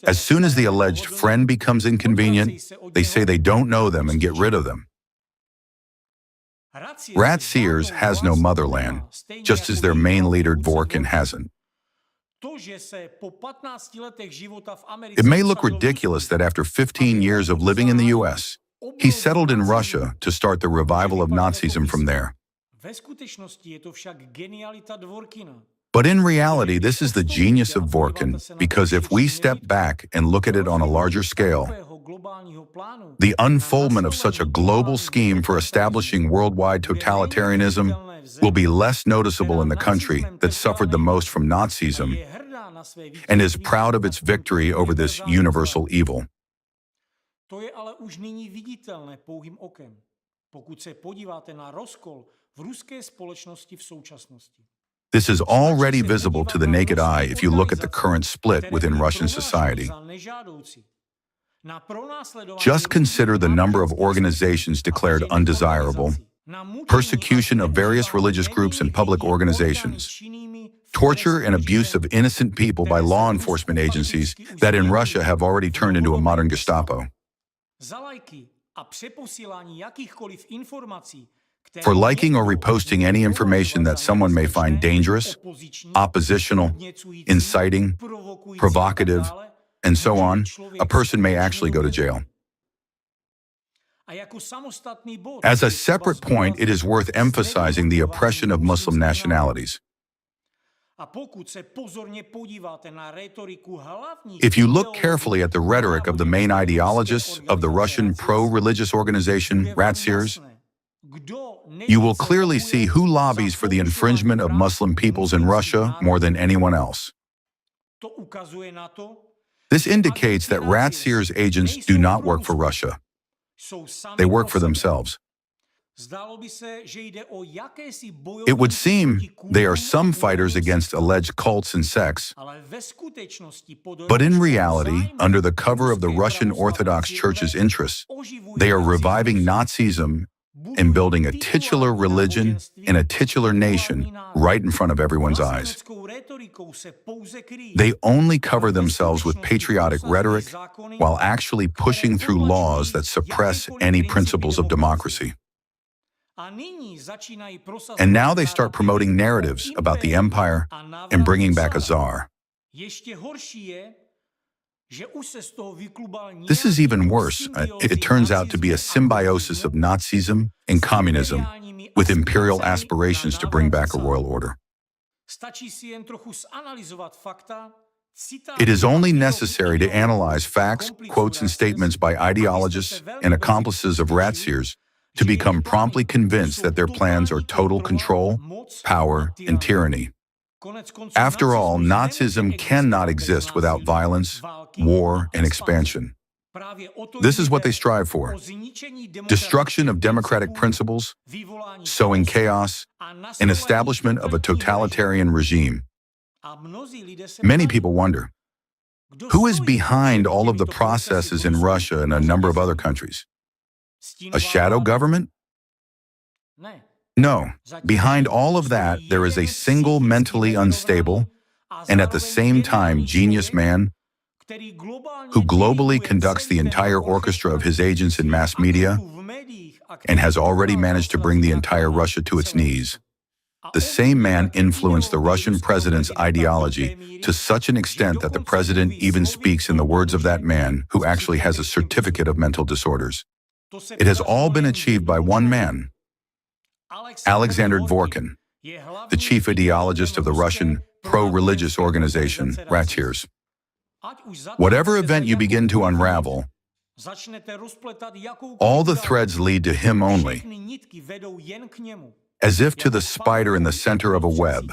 As soon as the alleged friend becomes inconvenient, they say they don't know them and get rid of them. Rat Sears has no motherland, just as their main leader Dworkin hasn't. It may look ridiculous that after 15 years of living in the US, he settled in Russia to start the revival of Nazism from there. But in reality, this is the genius of Dworkin, because if we step back and look at it on a larger scale, the unfoldment of such a global scheme for establishing worldwide totalitarianism will be less noticeable in the country that suffered the most from Nazism and is proud of its victory over this universal evil. This is already visible to the naked eye if you look at the current split within Russian society. Just consider the number of organizations declared undesirable, persecution of various religious groups and public organizations, torture and abuse of innocent people by law enforcement agencies that in Russia have already turned into a modern Gestapo. For liking or reposting any information that someone may find dangerous, oppositional, inciting, provocative, and so on, a person may actually go to jail. As a separate point, it is worth emphasizing the oppression of Muslim nationalities. If you look carefully at the rhetoric of the main ideologists of the Russian pro-religious organization Rat Sears, you will clearly see who lobbies for the infringement of Muslim peoples in Russia more than anyone else. This indicates that Rat Sears agents do not work for Russia. They work for themselves. It would seem they are some fighters against alleged cults and sects, but in reality, under the cover of the Russian Orthodox Church's interests, they are reviving Nazism and building a titular religion and a titular nation right in front of everyone's eyes. They only cover themselves with patriotic rhetoric while actually pushing through laws that suppress any principles of democracy. And now they start promoting narratives about the empire and bringing back a czar. This is even worse. It turns out to be a symbiosis of Nazism and communism with imperial aspirations to bring back a royal order. It is only necessary to analyze facts, quotes, and statements by ideologists and accomplices of Rat Sears to become promptly convinced that their plans are total control, power, and tyranny. After all, Nazism cannot exist without violence, war, and expansion. This is what they strive for: destruction of democratic principles, sowing chaos, and establishment of a totalitarian regime. Many people wonder, who is behind all of the processes in Russia and a number of other countries? A shadow government? No. Behind all of that, there is a single mentally unstable and at the same time genius man who globally conducts the entire orchestra of his agents in mass media and has already managed to bring the entire Russia to its knees. The same man influenced the Russian president's ideology to such an extent that the president even speaks in the words of that man, who actually has a certificate of mental disorders. It has all been achieved by one man, Alexander Dvorkin, the chief ideologist of the Russian pro-religious organization, Ratsirs. Whatever event you begin to unravel, all the threads lead to him only, as if to the spider in the center of a web.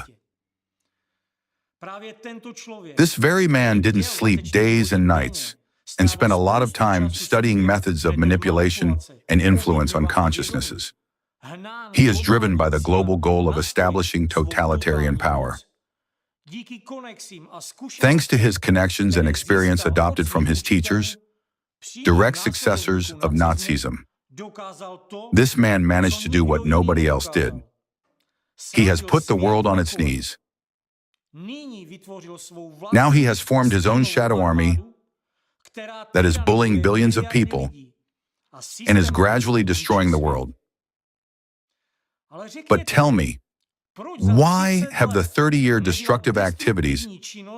This very man didn't sleep days and nights and spent a lot of time studying methods of manipulation and influence on consciousnesses. He is driven by the global goal of establishing totalitarian power. Thanks to his connections and experience adopted from his teachers, direct successors of Nazism, this man managed to do what nobody else did. He has put the world on its knees. Now he has formed his own shadow army that is bullying billions of people and is gradually destroying the world. But tell me, why have the 30-year destructive activities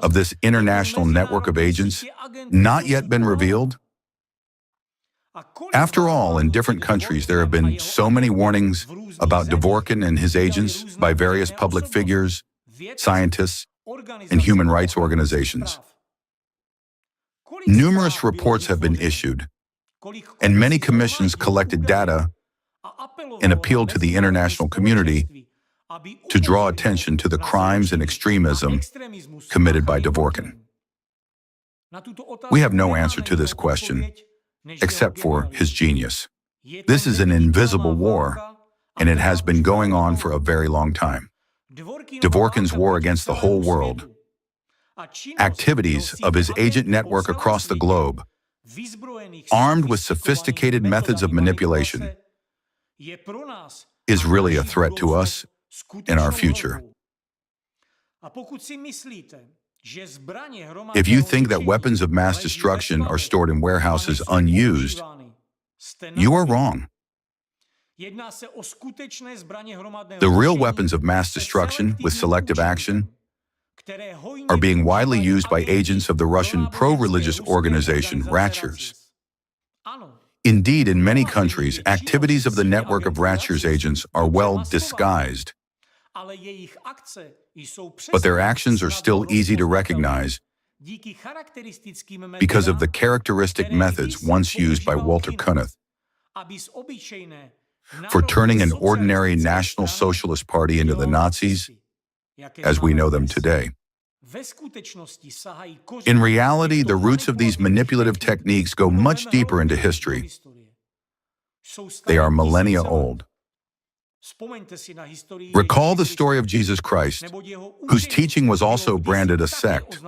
of this international network of agents not yet been revealed? After all, in different countries, there have been so many warnings about Dvorkin and his agents by various public figures, scientists, and human rights organizations. Numerous reports have been issued, and many commissions collected data and appealed to the international community to draw attention to the crimes and extremism committed by Dvorkin. We have no answer to this question, except for his genius. This is an invisible war, and it has been going on for a very long time. Dvorkin's war against the whole world, activities of his agent network across the globe, armed with sophisticated methods of manipulation, is really a threat to us and our future. If you think that weapons of mass destruction are stored in warehouses unused, you are wrong. The real weapons of mass destruction with selective action are being widely used by agents of the Russian pro-religious organization Ratsirs. Indeed, in many countries, activities of the network of Ratsirs agents are well disguised, but their actions are still easy to recognize because of the characteristic methods once used by Walter Kunneth for turning an ordinary National Socialist Party into the Nazis as we know them today. In reality, the roots of these manipulative techniques go much deeper into history. They are millennia old. Recall the story of Jesus Christ, whose teaching was also branded a sect.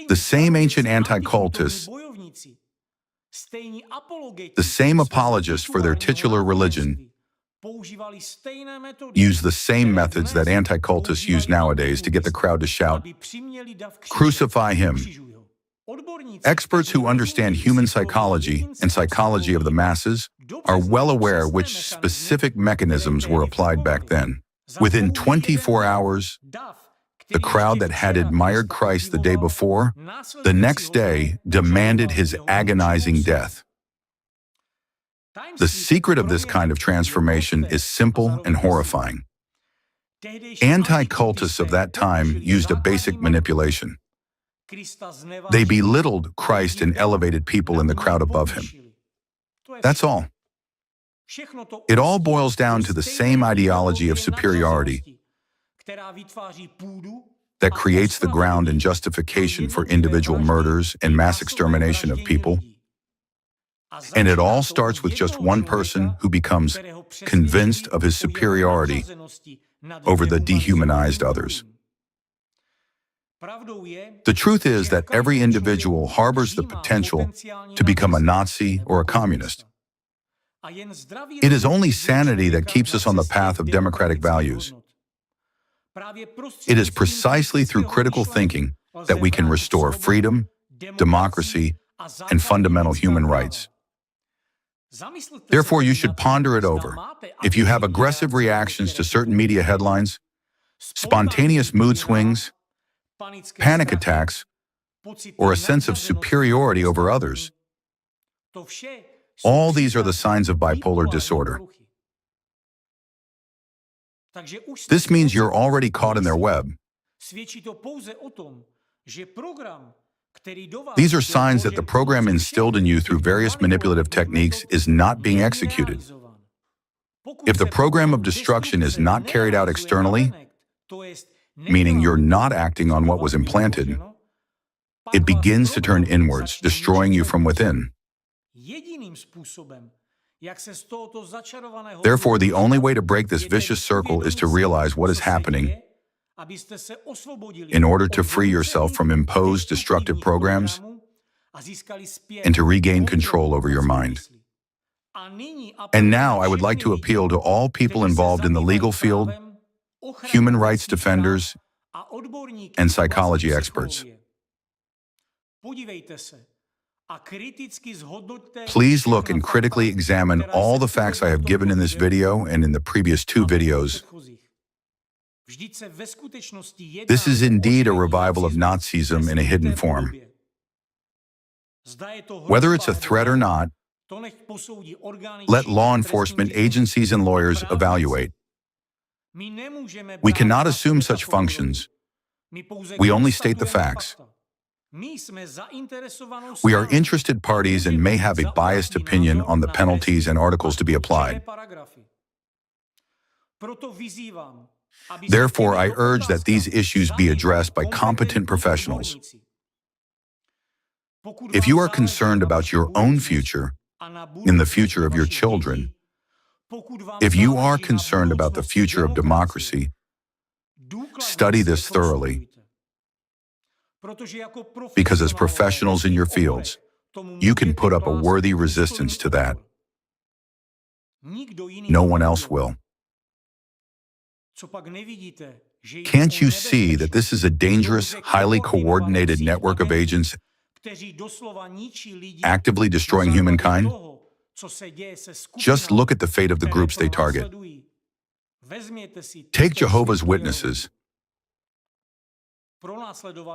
The same ancient anti-cultists, the same apologists for their titular religion, use the same methods that anti-cultists use nowadays to get the crowd to shout, "Crucify him." Experts who understand human psychology and psychology of the masses are well aware which specific mechanisms were applied back then. Within 24 hours, the crowd that had admired Christ the day before, the next day demanded his agonizing death. The secret of this kind of transformation is simple and horrifying. Anti-cultists of that time used a basic manipulation. They belittled Christ and elevated people in the crowd above him. That's all. It all boils down to the same ideology of superiority that creates the ground and justification for individual murders and mass extermination of people. And it all starts with just one person who becomes convinced of his superiority over the dehumanized others. The truth is that every individual harbors the potential to become a Nazi or a communist. It is only sanity that keeps us on the path of democratic values. It is precisely through critical thinking that we can restore freedom, democracy, and fundamental human rights. Therefore, you should ponder it over. If you have aggressive reactions to certain media headlines, spontaneous mood swings, panic attacks, or a sense of superiority over others, all these are the signs of bipolar disorder. This means you're already caught in their web. These are signs that the program instilled in you through various manipulative techniques is not being executed. If the program of destruction is not carried out externally, meaning you're not acting on what was implanted, it begins to turn inwards, destroying you from within. Therefore, the only way to break this vicious circle is to realize what is happening in order to free yourself from imposed destructive programs and to regain control over your mind. And now I would like to appeal to all people involved in the legal field, human rights defenders, and psychology experts. Please look and critically examine all the facts I have given in this video and in the previous 2 videos. This is indeed a revival of Nazism in a hidden form. Whether it's a threat or not, let law enforcement agencies and lawyers evaluate. We cannot assume such functions. We only state the facts. We are interested parties and may have a biased opinion on the penalties and articles to be applied. Therefore, I urge that these issues be addressed by competent professionals. If you are concerned about your own future and the future of your children, if you are concerned about the future of democracy, study this thoroughly. Because as professionals in your fields, you can put up a worthy resistance to that. No one else will. Can't you see that this is a dangerous, highly coordinated network of agents actively destroying humankind? Just look at the fate of the groups they target. Take Jehovah's Witnesses.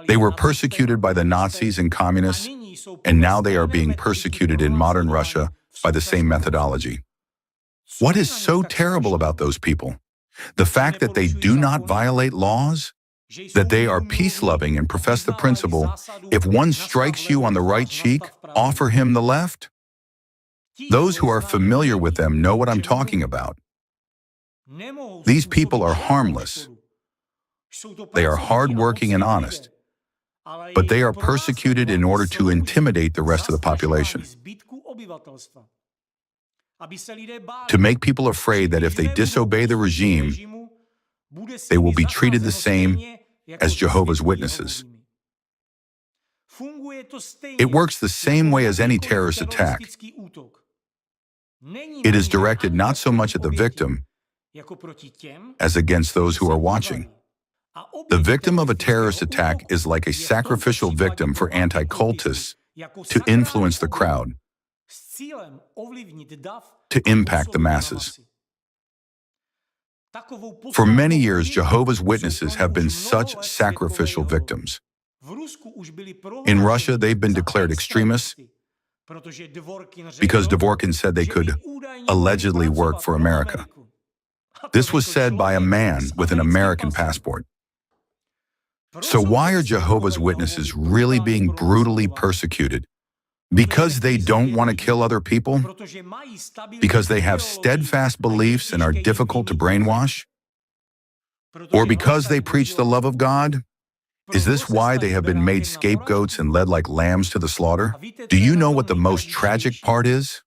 They were persecuted by the Nazis and communists, and now they are being persecuted in modern Russia by the same methodology. What is so terrible about those people? The fact that they do not violate laws? That they are peace-loving and profess the principle, if one strikes you on the right cheek, offer him the left? Those who are familiar with them know what I'm talking about. These people are harmless. They are hardworking and honest, but they are persecuted in order to intimidate the rest of the population. To make people afraid that if they disobey the regime, they will be treated the same as Jehovah's Witnesses. It works the same way as any terrorist attack. It is directed not so much at the victim as against those who are watching. The victim of a terrorist attack is like a sacrificial victim for anti-cultists to influence the crowd, to impact the masses. For many years, Jehovah's Witnesses have been such sacrificial victims. In Russia, they've been declared extremists because Dvorkin said they could allegedly work for America. This was said by a man with an American passport. So why are Jehovah's Witnesses really being brutally persecuted? Because they don't want to kill other people? Because they have steadfast beliefs and are difficult to brainwash? Or because they preach the love of God? Is this why they have been made scapegoats and led like lambs to the slaughter? Do you know what the most tragic part is?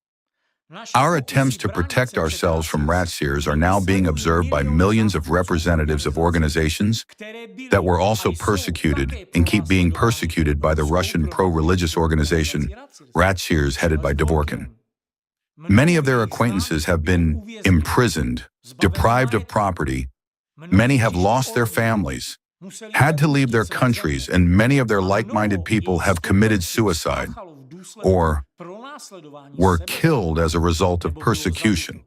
Our attempts to protect ourselves from rat seers are now being observed by millions of representatives of organizations that were also persecuted and keep being persecuted by the Russian pro-religious organization, rat seers headed by Dvorkin. Many of their acquaintances have been imprisoned, deprived of property. Many have lost their families, had to leave their countries, and many of their like-minded people have committed suicide or were killed as a result of persecution.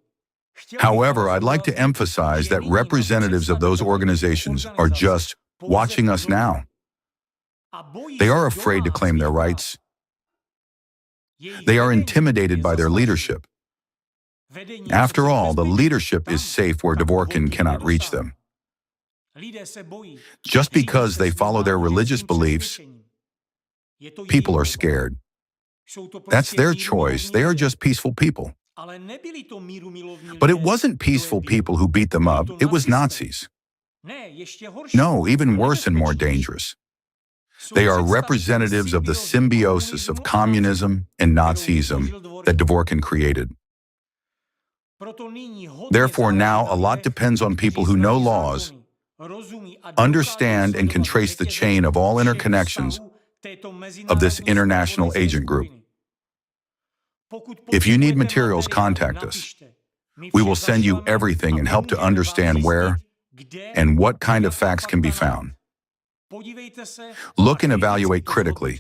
However, I'd like to emphasize that representatives of those organizations are just watching us now. They are afraid to claim their rights. They are intimidated by their leadership. After all, the leadership is safe where Dvorkin cannot reach them. Just because they follow their religious beliefs, people are scared. That's their choice. They are just peaceful people. But it wasn't peaceful people who beat them up. It was Nazis. No, even worse and more dangerous. They are representatives of the symbiosis of communism and Nazism that Dvorkin created. Therefore, now a lot depends on people who know laws, understand and can trace the chain of all interconnections of this international agent group. If you need materials, contact us. We will send you everything and help to understand where and what kind of facts can be found. Look and evaluate critically.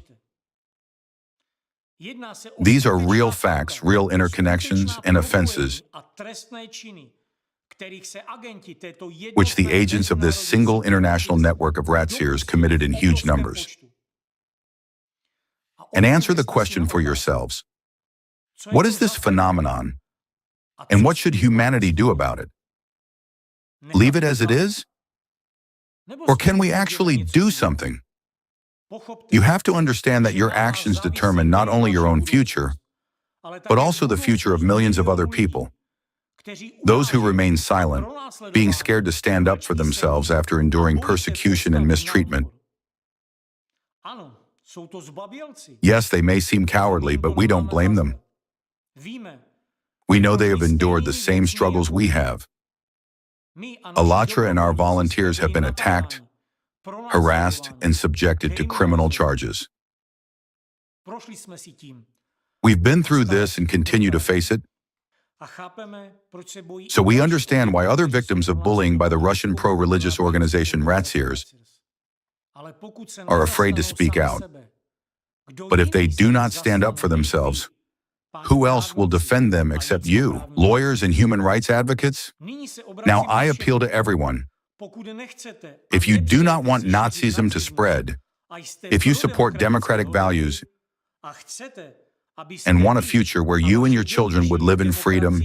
These are real facts, real interconnections and offenses which the agents of this single international network of rat seers committed in huge numbers. And answer the question for yourselves. What is this phenomenon? And what should humanity do about it? Leave it as it is? Or can we actually do something? You have to understand that your actions determine not only your own future, but also the future of millions of other people. Those who remain silent, being scared to stand up for themselves after enduring persecution and mistreatment. Yes, they may seem cowardly, but we don't blame them. We know they have endured the same struggles we have. Alatra and our volunteers have been attacked, harassed, and subjected to criminal charges. We've been through this and continue to face it. So we understand why other victims of bullying by the Russian pro-religious organization rat seers are afraid to speak out. But if they do not stand up for themselves, who else will defend them except you, lawyers and human rights advocates? Now I appeal to everyone. If you do not want Nazism to spread, if you support democratic values and want a future where you and your children would live in freedom,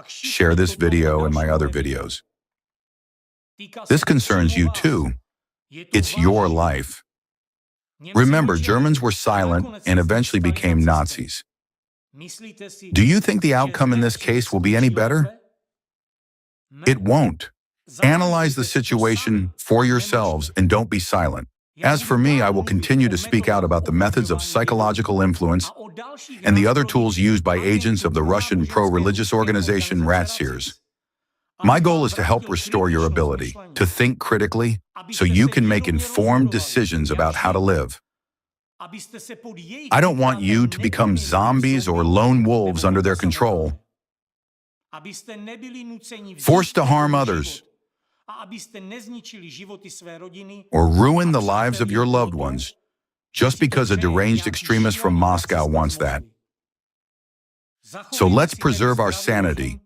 share this video and my other videos. This concerns you too. It's your life. Remember, Germans were silent and eventually became Nazis. Do you think the outcome in this case will be any better? It won't. Analyze the situation for yourselves and don't be silent. As for me, I will continue to speak out about the methods of psychological influence and the other tools used by agents of the Russian pro-religious organization rat seers. My goal is to help restore your ability to think critically so you can make informed decisions about how to live. I don't want you to become zombies or lone wolves under their control, forced to harm others, or ruin the lives of your loved ones just because a deranged extremist from Moscow wants that. So let's preserve our sanity,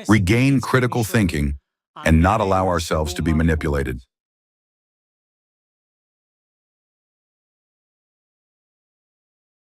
regain critical thinking, and not allow ourselves to be manipulated.